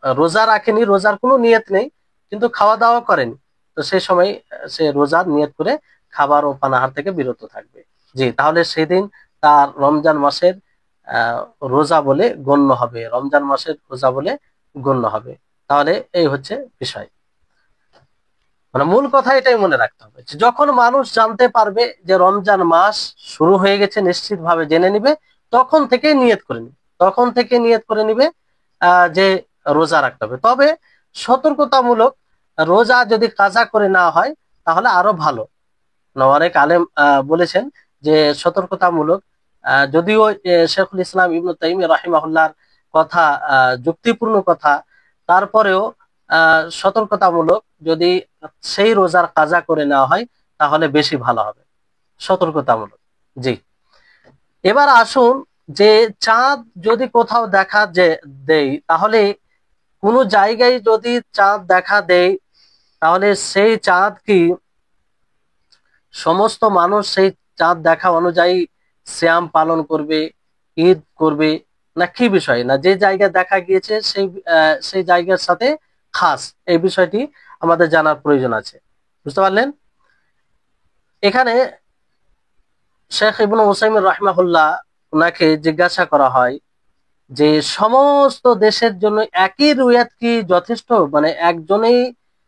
S1: রোজা রাখেনি, রোজার কোনো নিয়ত নেই, কিন্তু খাওয়া দাওয়া করেনি, তো সেই সময় সে রোজার নিয়ত করে খাবার ও পানাহার থেকে বিরত থাকবে। জি, তাহলে সেদিন তার রমজান মাসের আহ রোজা বলে গণ্য হবে, রমজান মাসের রোজা বলে গণ্য হবে। তাহলে এই হচ্ছে বিষয়। মানে মূল কথা এটাই মনে রাখতে হবে যে যখন মানুষ জানতে পারবে যে রমজান মাস শুরু হয়ে গেছে, নিশ্চিত ভাবে জেনে নিবে, তখন থেকে নিয়ত করে নিবে, তখন থেকে নিয়ত করে নিবে যে রোজা রাখতে হবে। তবে সতর্কতামূলক রোজা যদি কাজা করে না হয় তাহলে আরো ভালো। অনেক আলেম বলেছেন যে সতর্কতামূলক, যদিও শেখুল ইসলাম ইবনে তাইমিয়া রাহিমাহুল্লাহর কথা যুক্তিপূর্ণ কথা, তারপরেও সতর্কতামূলক যদি সেই রোজার কাজা করে নেওয়া হয় তাহলে বেশি ভালো হবে, সতর্কতামূলক। জি, এবার আসুন যে চাঁদ যদি কোথাও দেখা দেই, তাহলে কোনো জায়গায় যদি চাঁদ দেখা দেয় তাহলে সেই চাঁদ কি সমস্ত মানুষ সেই চাঁদ দেখা অনুযায়ী সিয়াম পালন করবে, ঈদ করবে, না কি বিষয়, না যে জায়গায় দেখা গিয়েছে সেই জায়গার সাথে খাস, এই বিষয়টি আমাদের জানার প্রয়োজন আছে। বুঝতে পারলেন? এখানে শেখ ইবনে উসাইমিন রাহিমাহুল্লাহ ওনাকে জিজ্ঞাসা করা হয় যে সমস্ত দেশের জন্য একই রুয়াত কি যথেষ্ট, মানে একজনেই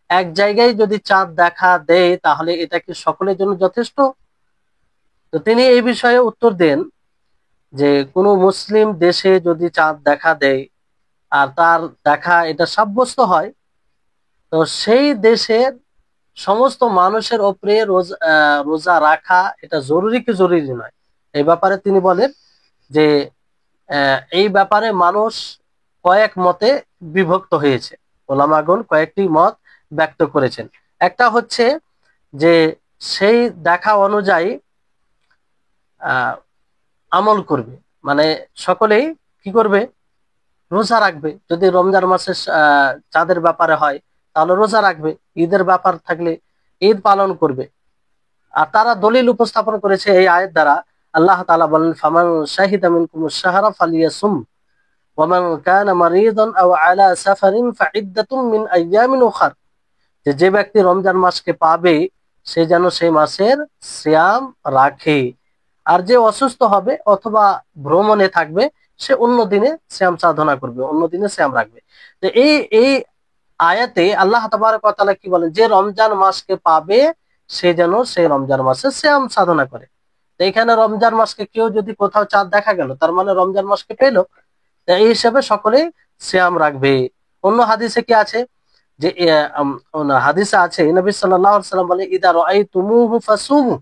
S1: এক জায়গায় যদি চাঁদ দেখা দেয় তাহলে এটা কি সকলের জন্য যথেষ্ট? তো তিনি এই বিষয়ে উত্তর দেন যে কোনো মুসলিম দেশে যদি চাঁদ দেখা দেয় আর তার দেখা এটা সাব্যস্ত হয়, তো সেই দেশের সমস্ত মানুষের ওপরে রোজা রাখা এটা জরুরি কি জরুরি নয়। এই ব্যাপারে তিনি বলেন যে এই ব্যাপারে মানুষ কয়েক মতে বিভক্ত হয়েছে, ওলামাগণ কয়েকটি মত ব্যক্ত করেছেন। একটা হচ্ছে যে সেই দেখা অনুযায়ী আহ আমল করবে, মানে সকলেই কি করবে, রোজা রাখবে। যদি রমজান মাসে চাঁদের ব্যাপারে হয় তাহলে রোজা রাখবে। ঈদের ব্যাপার থাকলে ঈদ পালন করবে। আর তারা দলিল উপস্থাপন করেছে এই আয়াত দ্বারা। আল্লাহ তাআলা বলেন, ফামান শাহিদা মিনকুমুশ শাহরা ফালিয়াসুম ওয়া মান কানা মারিদান আও আলা সাফারিন ফাইদ্দাতুম মিন আইয়ামিন উখার। যে ব্যক্তি রমজান মাসকে পাবে সে যেন সেই মাসের সিয়াম রাখে। আর যে অসুস্থ হবে অথবা ভ্রমণে থাকবে সে অন্য দিনে সিয়াম সাধনা করবে, অন্য দিনে সিয়াম রাখবে। তো এই আয়াতে আল্লাহ তাবারক ওয়া তাআলা কি বলেন, যে রমজান মাসকে পাবে সে যেন সেই রমজান মাসে সিয়াম সাধনা করে। তো এখানে রমজান মাসকে কেউ যদি কোথাও চাঁদ দেখা গেল তার মানে রমজান মাসকে পেল, এই হিসাবে সকলেই সিয়াম রাখবে। অন্য হাদিসে কি আছে যে হাদিসে আছে নবী সাল্লাল্লাহু আলাইহি সাল্লাম বলে, ইদা রাআইতুমুহু ফাসুমু,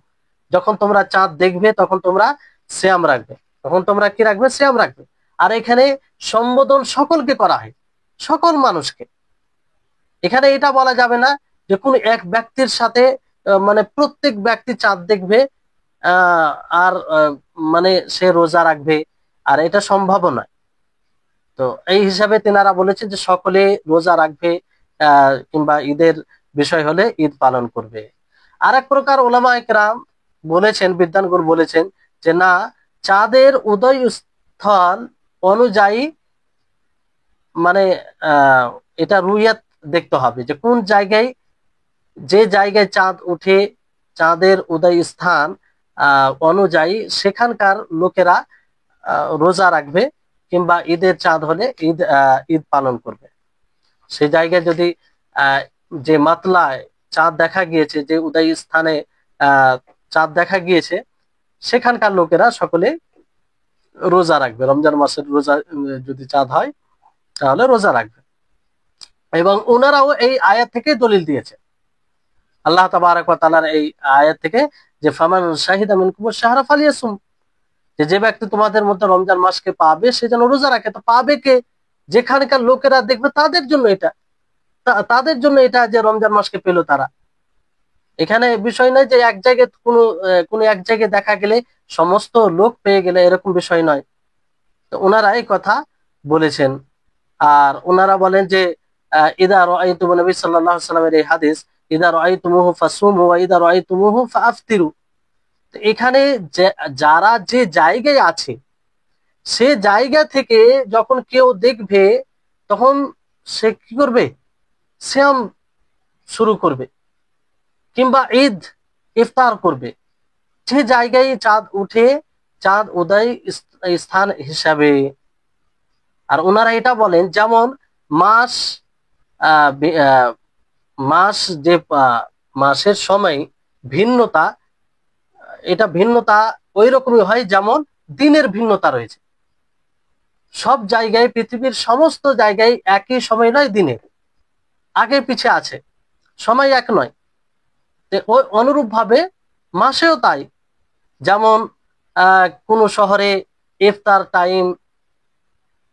S1: যখন তোমরা চাঁদ দেখবে তখন তোমরা সিয়াম রাখবে, তখন তোমরা কি রাখবে, সিয়াম রাখবে। আর এখানে সম্বোধন সকলকে করা হয়, সকল মানুষকে। এখানে এটা বলা যাবে না যে কোন এক ব্যক্তির সাথে মানে প্রত্যেক ব্যক্তি চাঁদ দেখবে আহ আর মানে সে রোজা রাখবে, আর এটা সম্ভব নয়। তো এই হিসাবে তেনারা বলেছেন যে সকলে রোজা রাখবে, কিংবা ঈদের বিষয় হলে ঈদ পালন করবে। আর এক প্রকার ওলামায়ে কেরাম বলেছেন, বিদ্বানগণ বলেছেন যে না, চাঁদের উদয় স্থল অনুযায়ী মানে এটা রুইয়াত দেখতে হবে, যে কোন জায়গায়, যে জায়গায় চাঁদ উঠে চাঁদের উদয় স্থান অনুযায়ী সেখানকার লোকেরা রোজা রাখবে, কিংবা ঈদের চাঁদ হলে ঈদ পালন করবে। সেই জায়গায় যদি যে মাতলায় চাঁদ দেখা গিয়েছে, যে উদয় স্থানে চাঁদ দেখা গিয়েছে, সেখানকার লোকেরা সকলে রোজা রাখবে। রমজান মাসের রোজা যদি চাঁদ হয় তাহলে রোজা রাখবে। এবং ওনারাও এই আয়াত থেকে দলিল দিয়েছে, আল্লাহ তাবারক ওয়া তাআলার এই আয়াত থেকে, যে ফামান শাহিদা মিনকুমুশ শাহরা ফালিয়াসুম, যে ব্যক্তি তোমাদের মধ্যে রমজান মাসকে পাবে সে যেন রোজা রাখে। তো পাবে কে? যেখানকার লোকেরা দেখবে তাদের জন্য এটা, তাদের জন্য এটা যে রমজান মাসকে পেল তারা। এখানে বিষয় নয় যে এক জায়গায় কোনো এক জায়গায় দেখা গেলে সমস্ত লোক পেয়ে গেলে, এরকম বিষয় নয়। তো ওনারা এই কথা বলেছেন। আর ওনারা বলেন যে ইদা রাআইতুম, নবী সাল্লাল্লাহু আলাইহি সাল্লামের এই হাদিস, ইদা রাআইতুমুহু ফাসুমু ওয়া ইদা রাআইতুমুহু ফাআফতিরু। তো এখানে যারা যে জায়গায় আছে সে জায়গা থেকে যখন কেউ দেখবে তখন সে কি করবে, সিয়াম শুরু করবে, কিংবা ঈদ ইফতার করবে, যে জায়গায় চাঁদ উঠে চাঁদ উদয় স্থান হিসাবে। আর ওনারা এটা বলেন, যেমন মাস মাস যে মাসের সময় ভিন্নতা, এটা ভিন্নতা ওই রকমই হয় যেমন দিনের ভিন্নতা রয়েছে। সব জায়গায়, পৃথিবীর সমস্ত জায়গায় একই সময় নয়, দিনের আগে পিছে আছে, সময় এক নয়। ওই অনুরূপ ভাবে মাসেও তাই। যেমন কোন শহরে ইফতার টাইম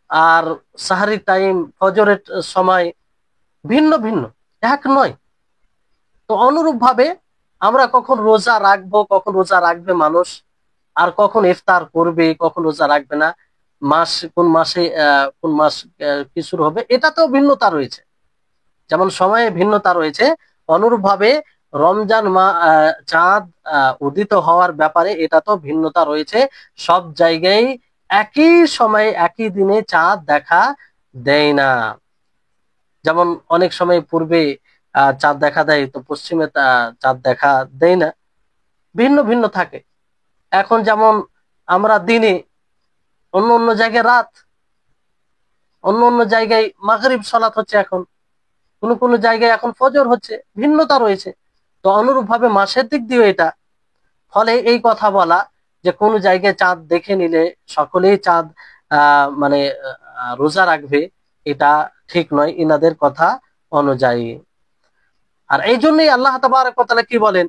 S1: আর সাহারির টাইম, ফজরের সময় ভিন্ন ভিন্ন, এক নয়। তো অনুরূপ ভাবে আমরা কখন রোজা রাখবো, কখন রোজা রাখবে মানুষ, আর কখন ইফতার করবে, কখন রোজা রাখবে না, কোন মাসে কোন মাস কি শুরু হবে, এটাতেও ভিন্নতা রয়েছে। যেমন সময়ে ভিন্নতা রয়েছে, অনুরূপ ভাবে রমজান চাঁদ উদিত হওয়ার ব্যাপারে এটা তো ভিন্নতা রয়েছে। সব জায়গায় একই সময়ে একই দিনে চাঁদ দেখা দেয় না। যেমন অনেক সময় পূর্বে চাঁদ দেখা দেয়, তো পশ্চিমে চাঁদ দেখা দেয় না, ভিন্ন ভিন্ন থাকে। এখন যেমন আমরা দিনে, অন্য অন্য জায়গায় রাত, অন্য অন্য জায়গায় মাগরিব সালাত হচ্ছে, এখন কোন জায়গায় এখন ফজর হচ্ছে, ভিন্নতা রয়েছে। তো অনুরূপ ভাবে মাসের দিক দিয়ে এটা। ফলে এই কথা বলা যে কোন জায়গায় চাঁদ দেখে নিলে সকলেই চাঁদ মানে রোজা রাখবে, এটা ঠিক নয় ইনাদের কথা অনুযায়ী। আর এই জন্যই আল্লাহ তাবারক ওয়া তাআলা কি বলেন,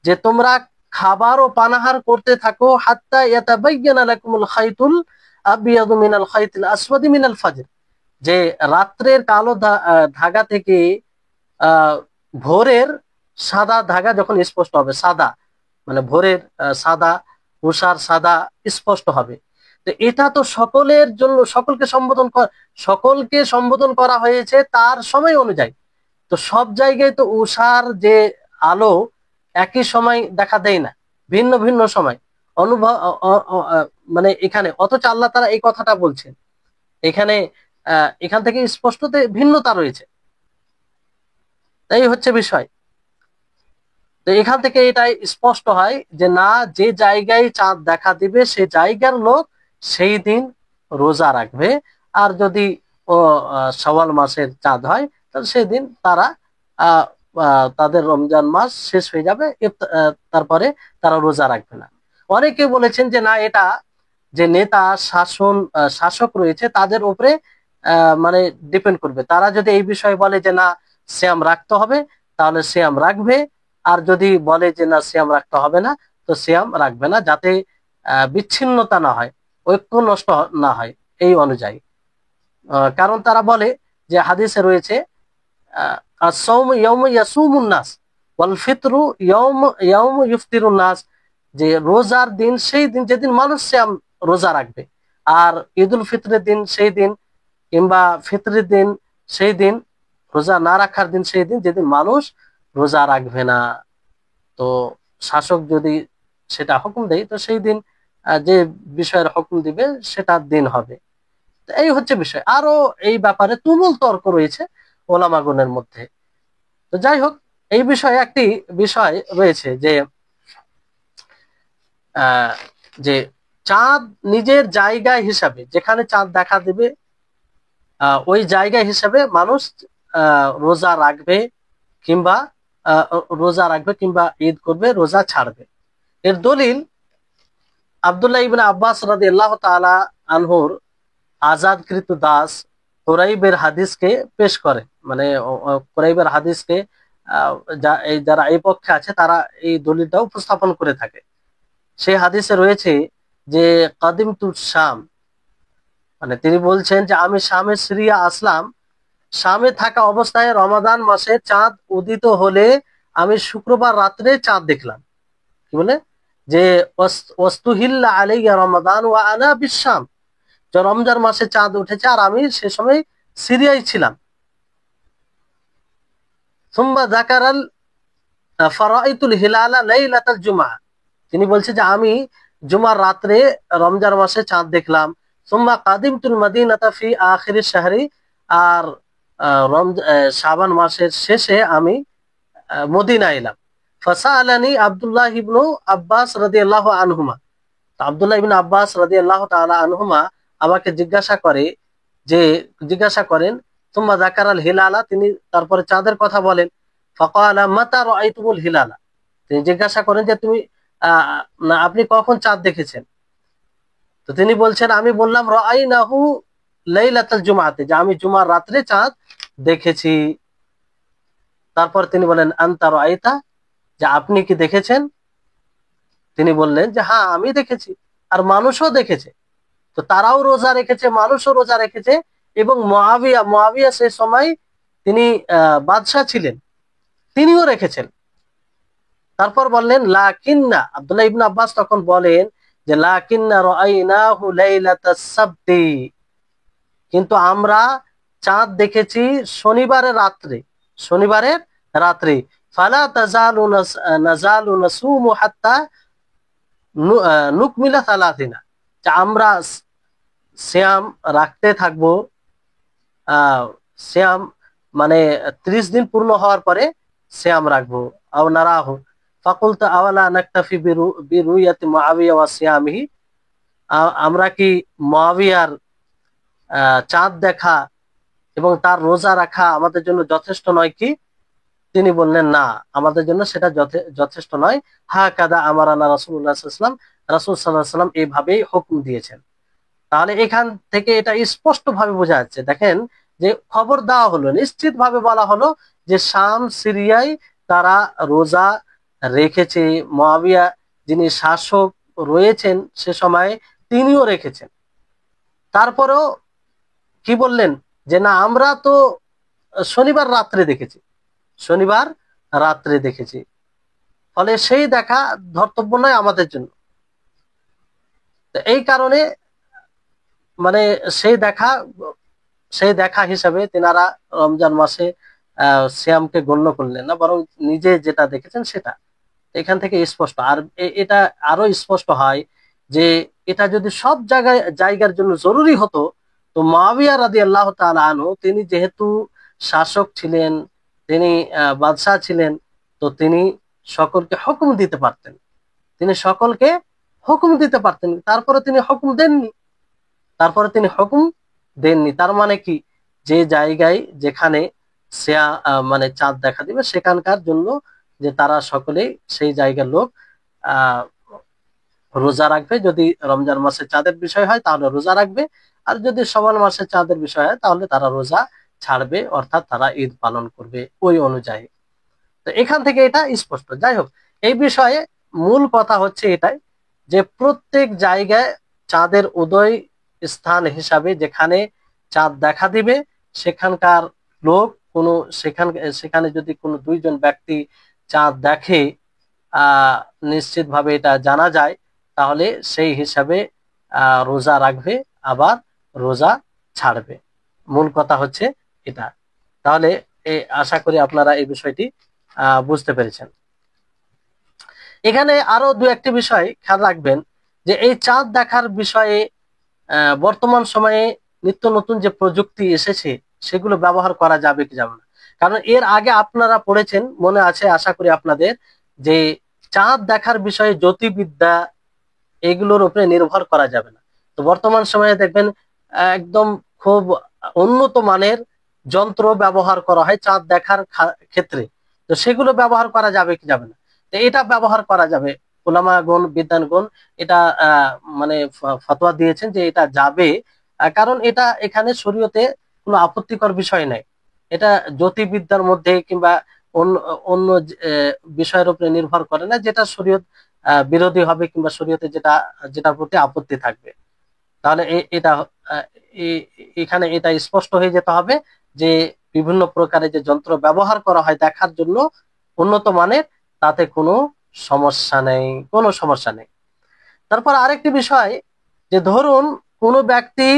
S1: যে তোমরা খাবার ও পানাহার করতে থাকো হাত্তা ইয়াতাবায়্যানা লাকুমুল খাইতুল আবিয়াদু মিনাল খাইতিল আসওয়াদি মিনাল ফাজর, যে রাত্রের কালো ধাগা থেকে ভোরের সাদা ধাগা যখন স্পষ্ট হবে, সাদা মানে ভোরের সাদা, উষার সাদা স্পষ্ট হবে। তো এটা তো সকলের জন্য, সকলকে সম্বোধন করা হয়েছে তার সময় অনুযায়ী। তো সব জায়গায় তো উষার যে আলো একই সময় দেখা দেয় না, ভিন্ন ভিন্ন সময় অনুভব মানে এখানে, অথচ আল্লাহ তাআলা এই কথাটা বলছেন এখানে, এখান থেকে স্পষ্টতে ভিন্নতা রয়েছে। এই হচ্ছে বিষয়। তো এখান থেকে এটাই স্পষ্ট হয় যে না, যে জায়গায় চাঁদ দেখা দিবে সে জায়গার লোক সেই দিন রোজা রাখবে। আর যদি শাওয়াল মাসের চাঁদ হয় তাহলে সেই দিন তারা আহ, তাদের রমজান মাস শেষ হয়ে যাবে, তারপরে তারা রোজা রাখবে না। অনেকে বলেছেন যে না, এটা যে নেতা শাসক রয়েছে তাদের উপরে মানে ডিপেন্ড করবে। তারা যদি এই বিষয়ে বলে যে না সিয়াম রাখতে হবে, তাহলে সিয়াম রাখবে। আর যদি বলে যে না সিয়াম রাখতে হবে না, তো সিয়াম রাখবে না, যাতে বিচ্ছিন্নতা না হয়, ঐক্য নষ্ট না হয় এই অনুযায়ী। কারণ তারা বলে যে হাদিসে রয়েছে আস-সাওমু ইয়াওমু ইয়াসুমুন নাস ওয়াল ফিতরু ইয়াওমু ইফতিরুন নাস, যে রোজার দিন সেই দিন যেদিন মানুষ সিয়াম রোজা রাখবে, আর ঈদুল ফিতরের দিন সেই দিন, কিংবা ফিতরের দিন সেই দিন, রোজা না রাখার দিন সেই দিন যেদিন মানুষ রোজা রাখবে না। তো শাসক যদি সেটা হুকুম দেয়, তো সেই দিন যে বিষয়ের হুকুম দিবে সেটা দিন হবে। তো এই হচ্ছে বিষয়। আরো এই ব্যাপারে তুমুল তর্ক রয়েছে ওলামাগণের মধ্যে। তো যাই হোক, এই বিষয়ে একটি বিষয় রয়েছে যে আহ, যে চাঁদ নিজের জায়গায় হিসাবে, যেখানে চাঁদ দেখা দেবে ওই জায়গা হিসাবে মানুষ রোজা রাখবে, কিংবা আহ, কিংবা ঈদ করবে, রোজা ছাড়বে। এর দলিল আব্দুল্লাহ ইবনে আব্বাস রাদিয়াল্লাহু তাআলা আনহুর আজাদকৃত দাস কুরাইবের হাদিসকে পেশ করে। মানে কুরাইবের হাদিসকে যারা এই পক্ষে আছে তারা এই দলিলটা উপস্থাপন করে থাকে। সেই হাদিসে রয়েছে যে কাদিমতু শাম, মানে তিনি বলছেন যে আমি শামে সিরিয়া আসলাম। শামে থাকা অবস্থায় রমাদান মাসে চাঁদ উদিত হলে আমি শুক্রবার রাত্রে চাঁদ দেখলাম। কি বলে যে ওয়াস্তুহিল্লা আলাইয়া রমাদান ওয়া আনা বিশাম, যে রমজান মাসে চাঁদ উঠেছে আর আমি সে সময় সিরিয়ায় ছিলাম। সুম্মা যাকারাল ফারাইতুল হিলালা লাইলাতাল জুমআ, তিনি বলছে যে আমি জুমার রাত্রে রমজান মাসে চাঁদ দেখলাম। সুম্মা কাদিমতুল মাদিনাতা ফি আখিরিশ শাহরি, আর শাবান মাসের শেষে আমি মদিনা এলাম। ফাসাআলানি আব্দুল্লাহ ইবনু আব্বাস রাদিয়াল্লাহু আনহুমা, আব্দুল্লাহ ইবনে আব্বাস রাদিয়াল্লাহু তাআলা আনহুমা আমাকে জিজ্ঞাসা করেন তুম্মা যাকারাল হিলালা, তিনি তারপরে চাঁদের কথা বলেন। ফাকালা মাতা রাআইতুমুল হিলালা, তিনি জিজ্ঞাসা করেন যে তুমি না আপনি কখন চাঁদ দেখেছেন? তো তিনি বলছেন আমি বললাম রাআইনাহু লাইলাতাল জুমআতে, যে আমি জুমার রাত্রে চাঁদ দেখেছি। তারপর তিনি বলেন আনতা রাআইতা, যে আপনি কি দেখেছেন? তিনি বললেন যে হ্যাঁ আমি দেখেছি, আর মানুষও দেখেছে। তো তারাও রোজা রেখেছে, মানুষও রোজা রেখেছে। এবং মুআবিয়া সে সময় তিনি বাদশাহ ছিলেন, তিনিও রেখেছেন। তারপর বললেন লাকিন্না, আব্দুল্লাহ ইবনে আব্বাস তখন বলেন যে লাকিন্না রাআইনাহু লাইলাতাস সাবতি, কিন্তু আমরা চাঁদ দেখেছি শনিবারের রাত্রে। ফালা নাজালু নাসুমু হাত্তা নুকমিলা সালাতিনা, যে আমরা সিয়াম রাখতে থাকবো, সিয়াম মানে 30 দিন পূর্ণ হওয়ার পরে সিয়াম রাখবো। আও নারাহু ফাকুলতু আওয়ালা নাকতাফি বিরুয়াতি মুআবিয়া ওয়া সিয়ামিহি, আমরা কি মুআবিয়ার চাঁদ দেখা এবং তার রোজা রাখা আমাদের জন্য যথেষ্ট নয় কি? তিনি বললেন না, আমাদের জন্য সেটা যথেষ্ট নয়। হা কাদা আমারানা রাসূলুল্লাহ সাল্লাল্লাহু আলাইহি ওয়াসাল্লাম, রাসূল সাল্লাল্লাহু আলাইহি ওয়াসাল্লাম এইভাবেই হুকুম দিয়েছেন। তাহলে এখান থেকে এটা স্পষ্ট ভাবে বোঝা যাচ্ছে, দেখেন যে খবর দেওয়া হলো, নিশ্চিত ভাবে বলা হলো যে শাম সিরিয়ায় তারা রোজা রেখেছে। মুআবিয়া যিনি শাসক রয়েছেন সে সময় তিনিও রেখেছেন। তারপরেও কি বললেন যে না আমরা তো শনিবার রাত্রে দেখেছি, শনিবার রাত্রে দেখেছি, ফলে সেই দেখা ধর্তব্য নয় আমাদের জন্য। তো এই কারণে মানে সেই দেখা হিসাবে তেনারা রমজান মাসে সিয়ামকে গণ্য করলেন না, বরং নিজে যেটা দেখেছেন সেটা। এখান থেকে স্পষ্ট। আর এটা আরো স্পষ্ট হয় যে এটা যদি সব জায়গার জন্য জরুরি হতো, তো মুআবিয়া রাদিয়াল্লাহু তাআলা আনহু তিনি যেহেতু শাসক ছিলেন, তিনি বাদশাহ ছিলেন, তো তিনি সকলকে হুকুম দিতে পারতেন, তিনি সকলকে হুকুম দিতে পারতেন। তারপরে তিনি হুকুম দেননি, তার মানে কি, যে জায়গায় যেখানে মানে চাঁদ দেখা দিবে সেখানকার জন্য যে তারা সকলেই সেই জায়গার লোক আহ রোজা রাখবে। যদি রমজান মাসে চাঁদের বিষয় হয় তাহলে রোজা রাখবে, আর যদি শাওয়াল মাসে চাঁদের বিষয় হয় তাহলে তারা রোজা ছাড়বে, অর্থাৎ তারা ঈদ পালন করবে ওই অনুযায়ী। তো এখান থেকে এটা স্পষ্ট। যাই হোক, এই বিষয়ে মূল কথা হচ্ছে এটাই যে প্রত্যেক জায়গায় চাঁদের উদয় স্থান হিসাবে যেখানে চাঁদ দেখা দিবে সেখানকার লোক কোনো সেখানে যদি কোনো দুইজন ব্যক্তি চাঁদ দেখে, আহ নিশ্চিতভাবে এটা জানা যায়, তাহলে সেই হিসাবে রোজা রাখবে, আবার রোজা ছাড়বে। মূল কথা হচ্ছে এটা। তাহলে আশা করি আপনারা এই বিষয়টি বুঝতে পেরেছেন। এখানে আরো দু একটি বিষয় খেয়াল রাখবেন যে এই চাঁদ দেখার বিষয়ে বর্তমান সময়ে নিত্য নতুন যে প্রযুক্তি এসেছে সেগুলো ব্যবহার করা যাবে কি যাবে না। কারণ এর আগে আপনারা পড়েছেন, মনে আছে আশা করি আপনাদের, যে চাঁদ দেখার বিষয়ে জ্যোতির্বিদ্যা এগুলোর উপরে নির্ভর করা যাবে না। তো বর্তমান সময়ে দেখবেন একদম খুব উন্নত মানের যন্ত্র ব্যবহার করা হয় চাঁদ দেখার ক্ষেত্রে। তো সেগুলো ব্যবহার করা যাবে কি যাবে না, তো এটা ব্যবহার করা যাবে। ওলামাগণ, বিদ্বানগণ এটা মানে ফতোয়া দিয়েছেন যে এটা যাবে, কারণ এটা এখানে শরীয়তে কোনো আপত্তিকর বিষয় নাই। এটা জ্যোতির্বিদ্যার মধ্যে কিংবা অন্য অন্য বিষয়ের উপরে নির্ভর করে না, যেটা শরীয়ত বিরোধী হবে কিংবা শরীয়তে যেটার প্রতি আপত্তি থাকবে। তাহলে এটা এখানে এটা স্পষ্ট হয়ে যেতে হবে যে বিভিন্ন প্রকারের যে যন্ত্র ব্যবহার করা হয় দেখার জন্য উন্নত মানের, তাতে কোনো সমস্যা নেই। তারপর আরেকটি বিষয়, যে ধরুন কোনো ব্যক্তি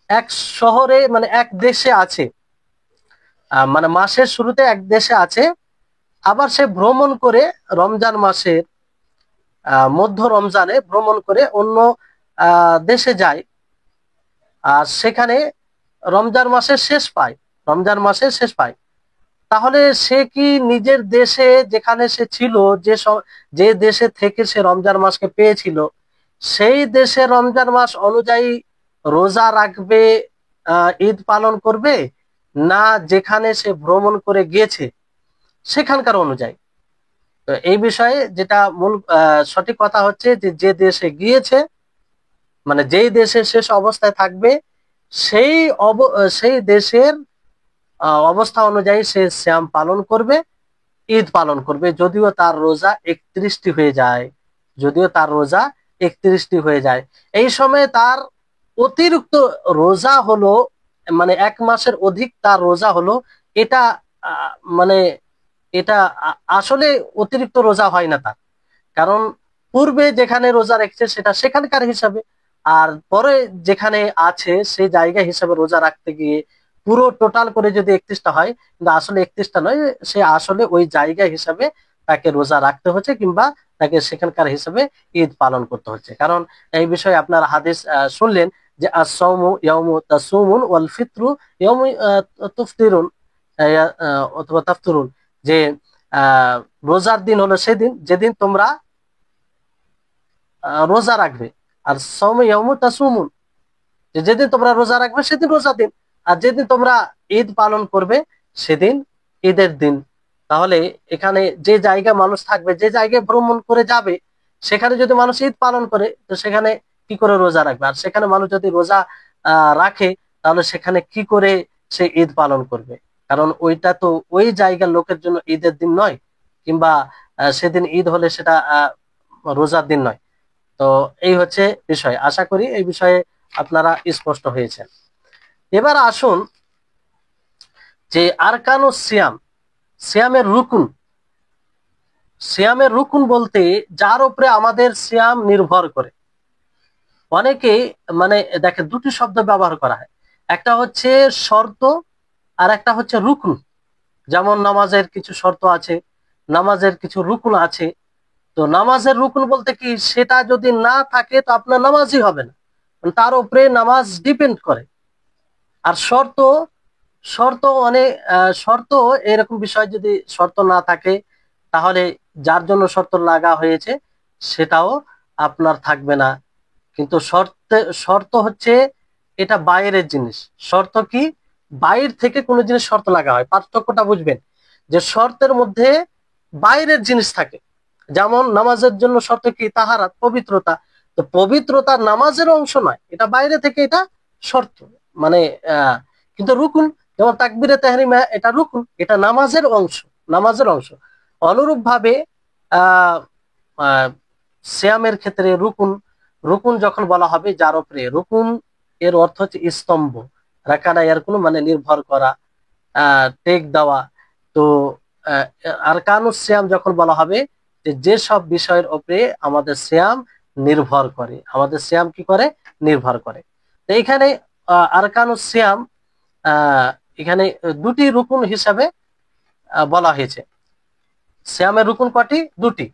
S1: এক শহরে মানে এক দেশে আছে, মানে মাসের শুরুতে এক দেশে আছে, আবার সে ভ্রমণ করে রমজান মাসের মধ্য রমজানে ভ্রমণ করে অন্য দেশে যায়, আর সেখানে রমজান মাসের শেষ পায়, তাহলে সে কি নিজের দেশে যেখানে সে ছিল, যে দেশে থেকে সে রমজান মাসকে পেয়েছিল, সেই দেশে রমজান মাস অনুযায়ী রোজা রাখবে, ঈদ পালন করবে, না যেখানে সে ভ্রমণ করে গিয়েছে সেখানকার অনুযায়ী? তো এই বিষয়ে যেটা মূল সঠিক কথা হচ্ছে যে যে দেশে গিয়েছে, মানে যেই দেশে শেষ অবস্থায় থাকবে, সেই সেই দেশের অবস্থা অনুযায়ী সে সিয়াম পালন করবে, ঈদ পালন করবে, যদিও তার রোজা 31টি হয়ে যায়। এই সময় তার অতিরিক্ত রোজা হলো, মানে 1 মাসের অধিক তার রোজা হলো, এটা মানে এটা আসলে অতিরিক্ত রোজা হয় না তার, কারণ পূর্বে যেখানে রোজা রেখেছে সেটা সেখানকার হিসাবে, আর পরে যেখানে আছে সেই জায়গা হিসাবে রোজা রাখতে গিয়ে পুরো টোটাল করে যদি 31টা হয়, কিন্তু আসলে 31টা নয়, সে আসলে ওই জায়গা হিসাবে তাকে রোজা রাখতে হচ্ছে, কিংবা তাকে সেখানকার হিসাবে ঈদ পালন করতে হচ্ছে। কারণ এই বিষয়ে আপনারা হাদিস শুনলেন যে আস-সাওমু ইয়াউমু তাসুমুন ওয়াল ফিতরু ইয়াউমু তুফতিরুন, অথবা তাফতুরুন, যে রোজার দিন হলো সেদিন যেদিন তোমরা রোজা রাখবে, আর সাওমু ইয়াউমু তাসুমুন, যেদিন তোমরা রোজা রাখবে সেদিন রোজা দিন, আর যেদিন তোমরা ঈদ পালন করবে সেদিন ঈদের দিন। তাহলে এখানে যে জায়গায় মানুষ থাকবে, যে জায়গায় ভ্রমণ করে যাবে, সেখানে যদি মানুষ ঈদ পালন করে, তো সেখানে কি করে রোজা রাখবে? আর সেখানে মানুষ যদি রোজা রাখে, তাহলে সেখানে কি করে সে ঈদ পালন করবে? কারণ ওইটা তো ওই জায়গার লোকের জন্য ঈদের দিন নয়, কিংবা সেদিন ঈদ হলে সেটা রোজার দিন নয়। তো এই হচ্ছে বিষয়। আশা করি এই বিষয়ে আপনারা স্পষ্ট হয়েছেন। এবার আসুন যে আরকানুস সিয়াম, সিয়ামের রুকুন বলতে যার উপরে আমাদের সিয়াম নির্ভর করে। অনেকে মানে দেখে দুটি শব্দ ব্যবহার করা হয়, একটা হচ্ছে শর্ত আর একটা হচ্ছে রুকন। যেমন নামাজের কিছু শর্ত আছে, নামাজের কিছু রুকুন আছে। তো নামাজের রুকুন বলতে কি, সেটা যদি না থাকে তো আপনার নামাজই হবে না, তার উপরে নামাজ ডিপেন্ড করে। আর শর্ত, শর্ত অনেক শর্ত এরকম বিষয়, যদি শর্ত না থাকে তাহলে যার জন্য শর্ত লাগা হয়েছে সেটাও আপনার থাকবে না। কিন্তু শর্ত হচ্ছে এটা বাইরের জিনিস। শর্ত কি, বাইরে থেকে কোনো জিনিস শর্ত লাগা হয়, পার্থক্যটা বুঝবেন। যে শর্তের মধ্যে বাইরের জিনিস থাকে, যেমন নামাজের জন্য শর্ত কি, তাহারাত, পবিত্রতা। তো পবিত্রতা নামাজের অংশ নয়, এটা বাইরে থেকে, এটা শর্ত। মানে কিন্তু রুকুন, যেমন তাকবীরে তাহরিমা, এটা রুকুন, এটা নামাজের অংশ, নামাজের অংশ। অনুরূপ ভাবে আহ আহ, সিয়ামের ক্ষেত্রে রুকুন, রুকুন যখন বলা হবে যার উপরে রুকুন, এর অর্থ হচ্ছে স্তম্ভ। রাকানা এর কোনো মানে নির্ভর করা, টেক দেওয়া। তো আরকানুস সিয়াম যখন বলা হবে, যে সব বিষয়ের উপরে আমাদের সিয়াম নির্ভর করে, আমাদের সিয়াম কি করে, নির্ভর করে। তো এখানে আরকানুস সিয়াম এখানে দুটি রুকুন হিসাবে বলা হয়েছে। সিয়ামের রুকুন কটি? দুটি।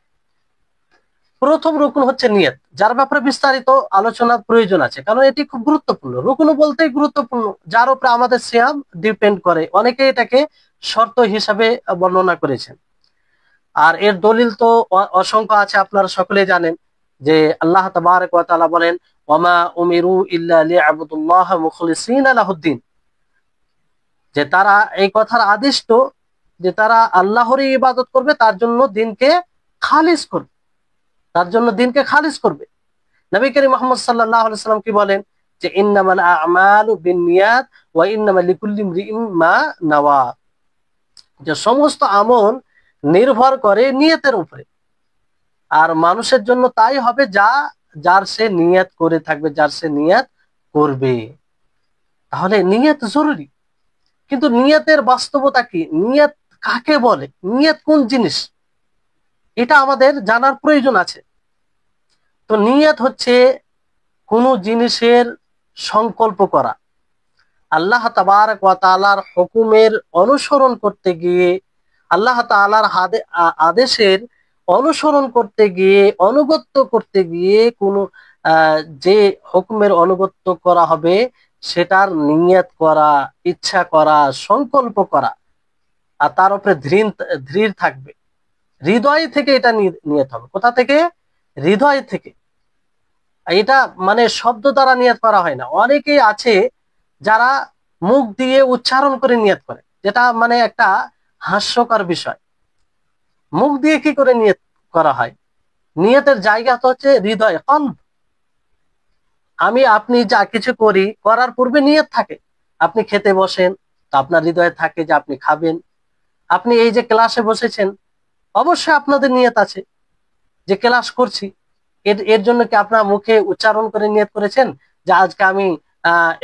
S1: প্রথম রুকুন হচ্ছে নিয়ত, যার ব্যাপারে বিস্তারিত আলোচনার প্রয়োজন আছে, কারণ এটি খুব গুরুত্বপূর্ণ। রুকুন বলতেই গুরুত্বপূর্ণ, যার উপরে আমাদের সিয়াম ডিপেন্ড করে। অনেকে এটাকে শর্ত হিসাবে বর্ণনা করেছেন। আর এর দলিল তো অসংখ্য আছে, আপনারা সকলে জানেন যে আল্লাহ তাবারক ওয়া তাআলা বলেন, ওয়ামা উমিরু ইল্লা লিয়াবুদুল্লাহ মুখলিসিনা লাহুদ্দিন, যে তারা এই কথার আদিষ্ট যে তারা আল্লাহরই ইবাদত করবে, তার জন্য দিনকে খালিস করবে, তার জন্য দিনকে খালিস করবে। নবী করিম মুহাম্মদ সাল্লাল্লাহু আলাইহি সাল্লাম কি বলেন, যে ইন্নামাল আমালু বিন্নিয়াত ওয়া ইন্নামা লিকুল্লি ইমরিইন মা নাওয়া, যে সমস্ত আমল নির্ভর করে নিয়তের উপরে, আর মানুষের জন্য তাই হবে যা, যার সে নিয়ত করে থাকবে, যার সে নিয়ত করবে। তাহলে নিয়ত জরুরি। কিন্তু নিয়তের বাস্তবতা কি, নিয়ত কাকে বলে, নিয়ত কোন জিনিস, এটা আমাদের জানার প্রয়োজন আছে। তো নিয়ত হচ্ছে কোন জিনিসের সংকল্প করা, আল্লাহ তাবারক ওয়া তাআলার হুকুমের অনুসরণ করতে গিয়ে, আল্লাহ তাআলার আদেশের অনুসরণ করতে গিয়ে, অনুগত্য করতে গিয়ে কোন যে হুকুমের অনুগত্য করা হবে সেটার নিয়ত করা, ইচ্ছা করা, সংকল্প করা, আর তার উপরে ধীর থাকবে। হৃদয় থেকে এটা নিয়ত হবে। কোথা থেকে? হৃদয় থেকে। এটা মানে শব্দ দ্বারা নিয়ত করা হয় না। অনেকেই আছে যারা মুখ দিয়ে উচ্চারণ করে নিয়ত করে, যেটা মানে একটা হাস্যকর বিষয়। মুখ দিয়ে কি করে নিয়ত করা হয়? নিয়তের জায়গা তো হচ্ছে হৃদয়, কলব। আপনি যা কিছু করি, করার পূর্বে নিয়ত থাকে। আপনি খেতে বসেন, তো আপনার হৃদয়ে থাকে যে আপনি খাবেন। আপনি এই যে ক্লাসে বসেছেন, অবশ্যই আপনাদের নিয়ত আছে যে ক্লাস করছি। এর এর জন্য কি আপনার মুখে উচ্চারণ করে নিয়ত করেছেন যে আজকে আমি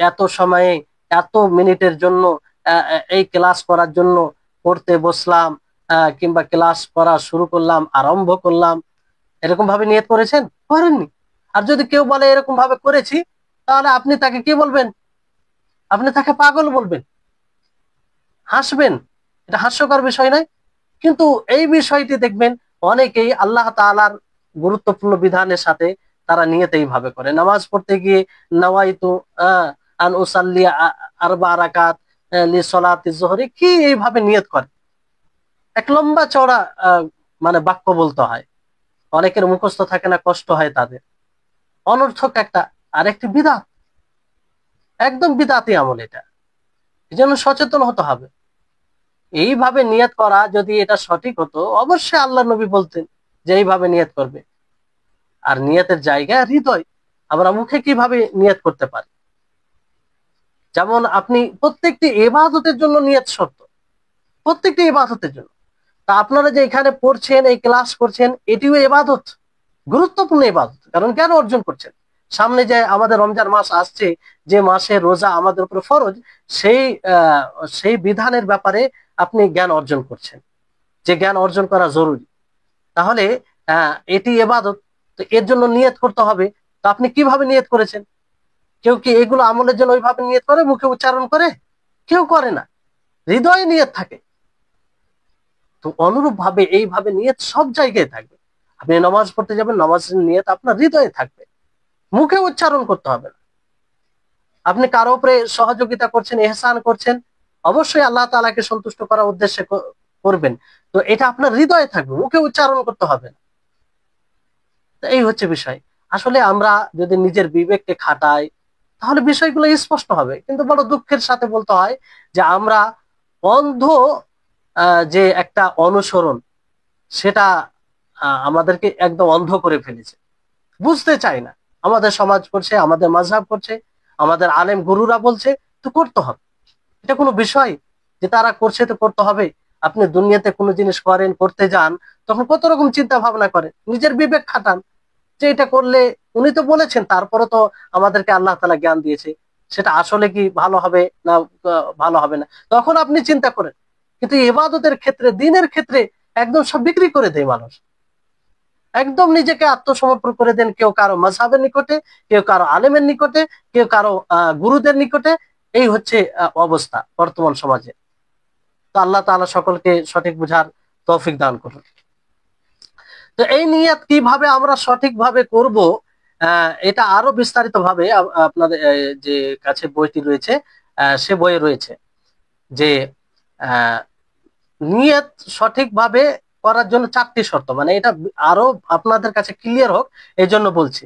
S1: এত সময়ে, এত মিনিটের জন্য এই ক্লাস করার জন্য পড়তে বসলাম, কিংবা ক্লাস করা শুরু করলাম, আরম্ভ করলাম, এরকম ভাবে নিয়ত করেছেন? করেননি। আর যদি কেউ বলে এরকম ভাবে করেছি, তাহলে আপনি তাকে কি বলবেন? আপনি তাকে পাগল বলবেন, হাসবেন। এটা হাস্যকর বিষয় নয়? কিন্তু এই বিষয়টি দেখবেন অনেকেই আল্লাহ তাআলার গুরুত্বপূর্ণ বিধানের সাথে তারা নিয়ত এইভাবে করে। নামাজ পড়তে গিয়ে নাওয়াইতু আন উসাল্লি আরবা রাকাত লি সলাতি যুহরি, কি এইভাবে নিয়ত করে? এক লম্বা চওড়া মানে বাক্য বলতে হয়। অনেকের মুখস্থ থাকে না, কষ্ট হয় তাদের। অনর্থক একটা, আর একটি বিদআত, একদম বিদআতি আমল এটা। এজন্য সচেতন হতে হবে। এইভাবে নিয়ত করা যদি এটা সঠিক হতো, অবশ্যই আল্লাহ নবী বলতেন যে এইভাবে নিয়ত করবে। আর নিয়তের জায়গা হৃদয়। আমরা মুখে কিভাবে নিয়ত করতে পারি? যেমন আপনি প্রত্যেকটি ইবাদতের জন্য নিয়ত শর্ত, প্রত্যেকটি ইবাদতের জন্য। তা আপনারা যে এখানে পড়ছেন, এই ক্লাস করছেন, এটিও ইবাদত, গুরুত্বপূর্ণ ইবাদত। কারণ কেন অর্জন করছেন? সামনে যে আমাদের রমজান মাস আসছে, যে মাসে রোজা আমাদের উপর ফরজ, সেই সেই বিধানের ব্যাপারে আপনি জ্ঞান অর্জন করছেন, যে জ্ঞান অর্জন করা জরুরি। তাহলে এটি ইবাদত, তো এর জন্য নিয়ত করতে হবে। তো আপনি কিভাবে নিয়ত করেছেন? কেউ কি এগুলো আমলের জন্য ওইভাবে নিয়ত করে, মুখে উচ্চারণ করে? কেউ করে না, হৃদয়ে নিয়ত থাকে। তো অনুরূপ ভাবে এইভাবে নিয়ত সব জায়গায় থাকবে। আপনি নামাজ পড়তে যাবেন, নামাজের নিয়ত আপনার হৃদয়ে থাকবে, মুখে উচ্চারণ করতে হবে না। আপনি কারো উপরে সহযোগিতা করছেন, এহসান করছেন, অবশ্যই আল্লাহ তাআলাকে সন্তুষ্ট করার উদ্দেশ্যে করবেন। তো এটা আপনার হৃদয়ে থাকবে, মুখে উচ্চারণ করতে হবে না। তো এই হচ্ছে বিষয়। আসলে আমরা যদি নিজের বিবেককে খাটাই তাহলে বিষয়গুলো স্পষ্ট হবে, কিন্তু বড় দুঃখের সাথে বলতে হয় যে আমরা অন্ধ যে একটা অনুসরণ, সেটা আমাদেরকে একদম অন্ধ করে ফেলেছে, বুঝতে চাই না। আমাদের সমাজ করছে, আমাদের মাযহাব করছে, আমাদের আলেম গুরুরা বলছে, তো করতে হবে। এটা কোনো বিষয় যে তারা করছে তো করতে হবে? আপনি দুনিয়াতে কোনো জিনিস করেন, করতে যান, তখন কত রকম চিন্তা ভাবনা করেন, নিজের বিবেক খাটান যে এটা করলে, উনি তো বলেছেন, তারপরে তো আমাদেরকে আল্লাহ তাআলা জ্ঞান দিয়েছে, সেটা আসলে কি ভালো হবে না ভালো হবে না, তখন আপনি চিন্তা করেন। কিন্তু ইবাদতের ক্ষেত্রে, দিনের ক্ষেত্রে একদম সব বিক্রি করে দেয় মানুষ, একদম নিজেকে আত্মসমর্পণ করে দেন, কেউ কারো মাযহাবের নিকটে, কেউ কারো আলেমের নিকটে, কেউ কারো গুরুদের নিকটে। এই হচ্ছে অবস্থা বর্তমান সমাজে। তো আল্লাহ তাআলা সকলকে সঠিক বুঝার তৌফিক দান করুন। তো এই নিয়ত কিভাবে আমরা সঠিকভাবে করব, এটা আরো বিস্তারিত ভাবে আপনাদের যে কাছে বইটি রয়েছে, সে বইয়ে রয়েছে যে আহ, নিয়ত সঠিকভাবে করার জন্য 4টি শর্ত, মানে এটা আরো আপনাদের কাছে ক্লিয়ার হোক এই জন্য বলছি।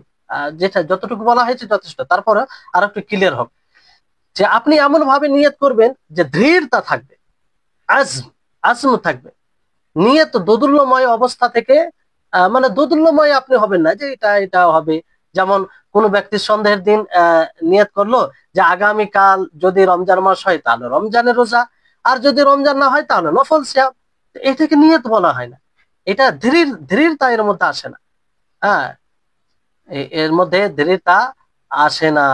S1: যেটা যতটুকু বলা হয়েছে যথেষ্ট, তারপরে আরো একটু ক্লিয়ার হোক যে আপনি এমন ভাবে নিয়ত করবেন যে দৃঢ়তা থাকবে, আজম আজম থাকবে। নিয়ত দোদুল্যময় অবস্থা থেকে মানে দোদুল্যময় আপনি হবেন না যে এটা হবে। যেমন কোন ব্যক্তি সন্দেহের দিন নিয়ত করলো যে আগামীকাল যদি রমজান মাস হয় তাহলে রমজানের রোজা, আর যদি রমজান না হয় তাহলে নফল সিয়াম। এটাকে নিয়ত বলা হয় না, এটা দৃঢ়তা এর মধ্যে আসে না। হ্যাঁ, এর মধ্যে দৃঢ়তা আসে না।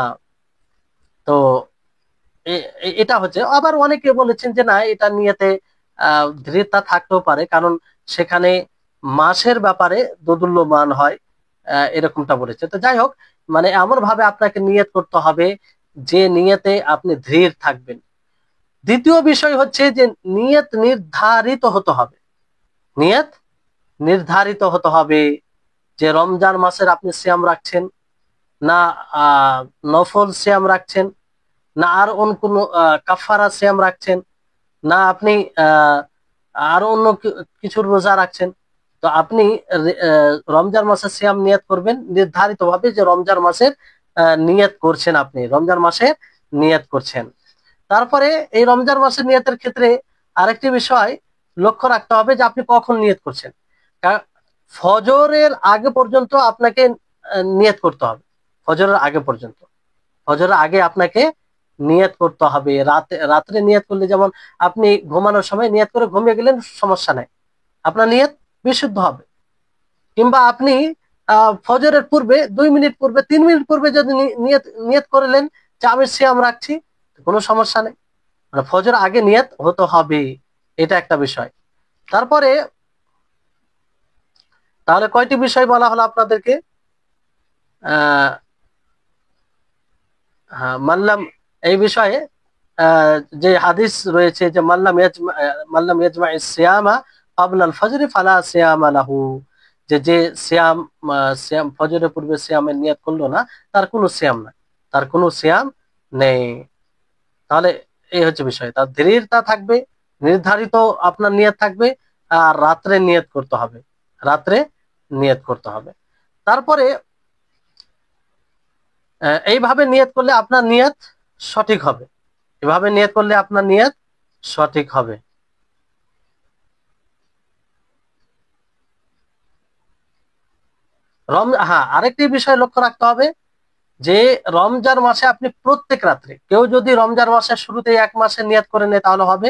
S1: তো এটা হচ্ছে। আবার অনেকে বলেছেন যে না, এটা নিয়েতে দৃঢ়তা থাকতেও পারে, কারণ সেখানে মাসের ব্যাপারে দোদুল্যমান হয়, এরকমটা বলেছে। তো যাই হোক, মানে এমন ভাবে আপনাকে নিয়ত করতে হবে যে নিয়তে আপনি দৃঢ় থাকবেন। দ্বিতীয় বিষয় হচ্ছে যে নিয়ত নির্ধারিত হতে হবে। নিয়ত নির্ধারিত হতে হবে যে রমজান মাসের আপনি সিয়াম রাখছেন, না নফল সিয়াম রাখছেন, না আর অন্য কোনো কাফারা সিয়াম রাখছেন, না আপনি আহ আরো অন্য কিছুর রোজা রাখছেন। তো আপনি রমজান মাসের সিয়াম নিয়ত করবেন নির্ধারিত ভাবে যে রমজান মাসের নিয়ত করছেন, আপনি রমজান মাসের নিয়ত করছেন। তারপরে এই রমজান মাসের নিয়তের ক্ষেত্রে আরেকটি বিষয় লক্ষ্য রাখতে হবে যে আপনি কখন নিয়ত করছেন। ফজরের আগে পর্যন্ত আপনাকে নিয়ত করতে হবে। ফজরের আগে পর্যন্ত, ফজরের আগে আপনাকে নিয়ত করতে হবে। রাত্রে নিয়ত করলে, যেমন আপনি ঘুমানোর সময় নিয়ত করে ঘুমিয়ে গেলেন, সমস্যা নাই, আপনার নিয়ত বিশুদ্ধ হবে। কিংবা আপনি ফজরের পূর্বে 2 মিনিট পূর্বে, 3 মিনিট পূর্বে যদি নিয়ত নিয়ত করলেন যে আমি সিয়াম রাখছি, কোনো সমস্যা নেই। মানে ফজর আগে নিয়ত হতে হবে, এটা একটা বিষয়। তারপরে তাহলে কয়টি বিষয় বলা হলো আপনাদেরকে? আহ মানলাম এই বিষয়ে যে হাদিস রয়েছে যে মাল্লাম ইয়াজমা সিয়ামা ক্বাবলাল ফজরি ফালা সিয়ামা লাহু, যে সিয়াম সিয়াম ফজরের পূর্বে সিয়ামের নিয়ত করলো না, তার কোনো সিয়াম নাই, তার কোনো সিয়াম নেই। তাহলে এই হচ্ছে বিষয়। তার দৃঢ়তা থাকবে, নির্ধারিত আপনার নিয়ত থাকবে, আর রাত্রে নিয়ত করতে হবে, রাত্রে নিয়ত করতে হবে। তারপরে এইভাবে নিয়ত করলে আপনার নিয়ত সঠিক হবে, এভাবে নিয়ত করলে আপনার নিয়ত সঠিক হবে। হ্যাঁ, আরেকটি বিষয় লক্ষ্য রাখতে হবে যে রমজান মাসে আপনি প্রত্যেক রাত্রে, কেউ যদি রমজান মাসের শুরুতে 1 মাসের নিয়ত করে নেয় তাহলে হবে?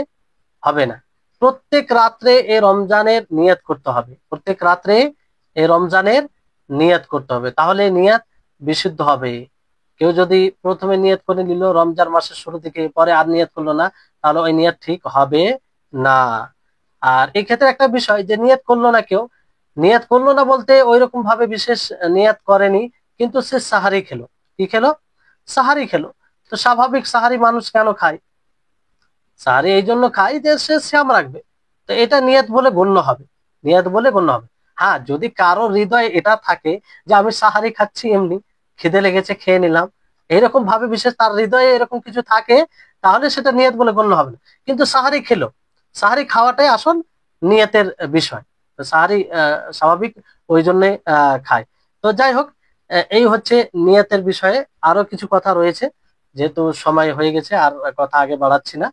S1: হবে না। প্রত্যেক রাত্রে এই রমজানের নিয়ত করতে হবে, প্রত্যেক রাত্রে এই রমজানের নিয়ত করতে হবে, তাহলে নিয়ত বিশুদ্ধ হবে। কেউ যদি প্রথমে নিয়ত করে নিল রমজান মাসের শুরু থেকে, পরে আর নিয়ত করলো না, তাহলে ওই নিয়ত ঠিক হবে না। আর এই ক্ষেত্রে একটা বিষয় যে নিয়ত করলো না, কেউ নিয়ত করলো না বলতে ওই রকম ভাবে বিশেষ নিয়ত করেনি, কিন্তু সে সাহারি খেলো। কি খেলো? সাহারি খেলো। তো স্বাভাবিক সাহারি মানুষ কেন খায়? সাহারি এই জন্য খায় যে সে সিয়াম রাখবে। তো এটা নিয়ত বলে গণ্য হবে, নিয়ত বলে গণ্য হবে। হ্যাঁ, যদি কারো হৃদয়ে এটা থাকে যে আমি সাহারি খাচ্ছি এমনি, খিদে লেগেছে খেয়ে নিলাম, এরকম ভাবে বিশেষ তার হৃদয়ে এরকম কিছু থাকে, তাহলে সেটা নিয়ত বলে গণ্য হবে না। কিন্তু সাহারি খেলো, সাহারি খাওয়াটাই আসল নিয়তের বিষয়। তো সাহারি স্বাভাবিক ওই জন্যে খায়। তো যাই হোক, এই হচ্ছে নিয়তের বিষয়ে। আরো কিছু কথা রয়েছে, যেহেতু সময় হয়ে গেছে আর কথা আগে বাড়াচ্ছি না।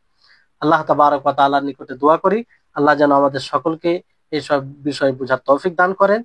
S1: আল্লাহ তাবারক ওয়া তাআলার নিকটে দোয়া করি, আল্লাহ যেন আমাদের সকলকে এইসব বিষয় বুঝার তৌফিক দান করেন।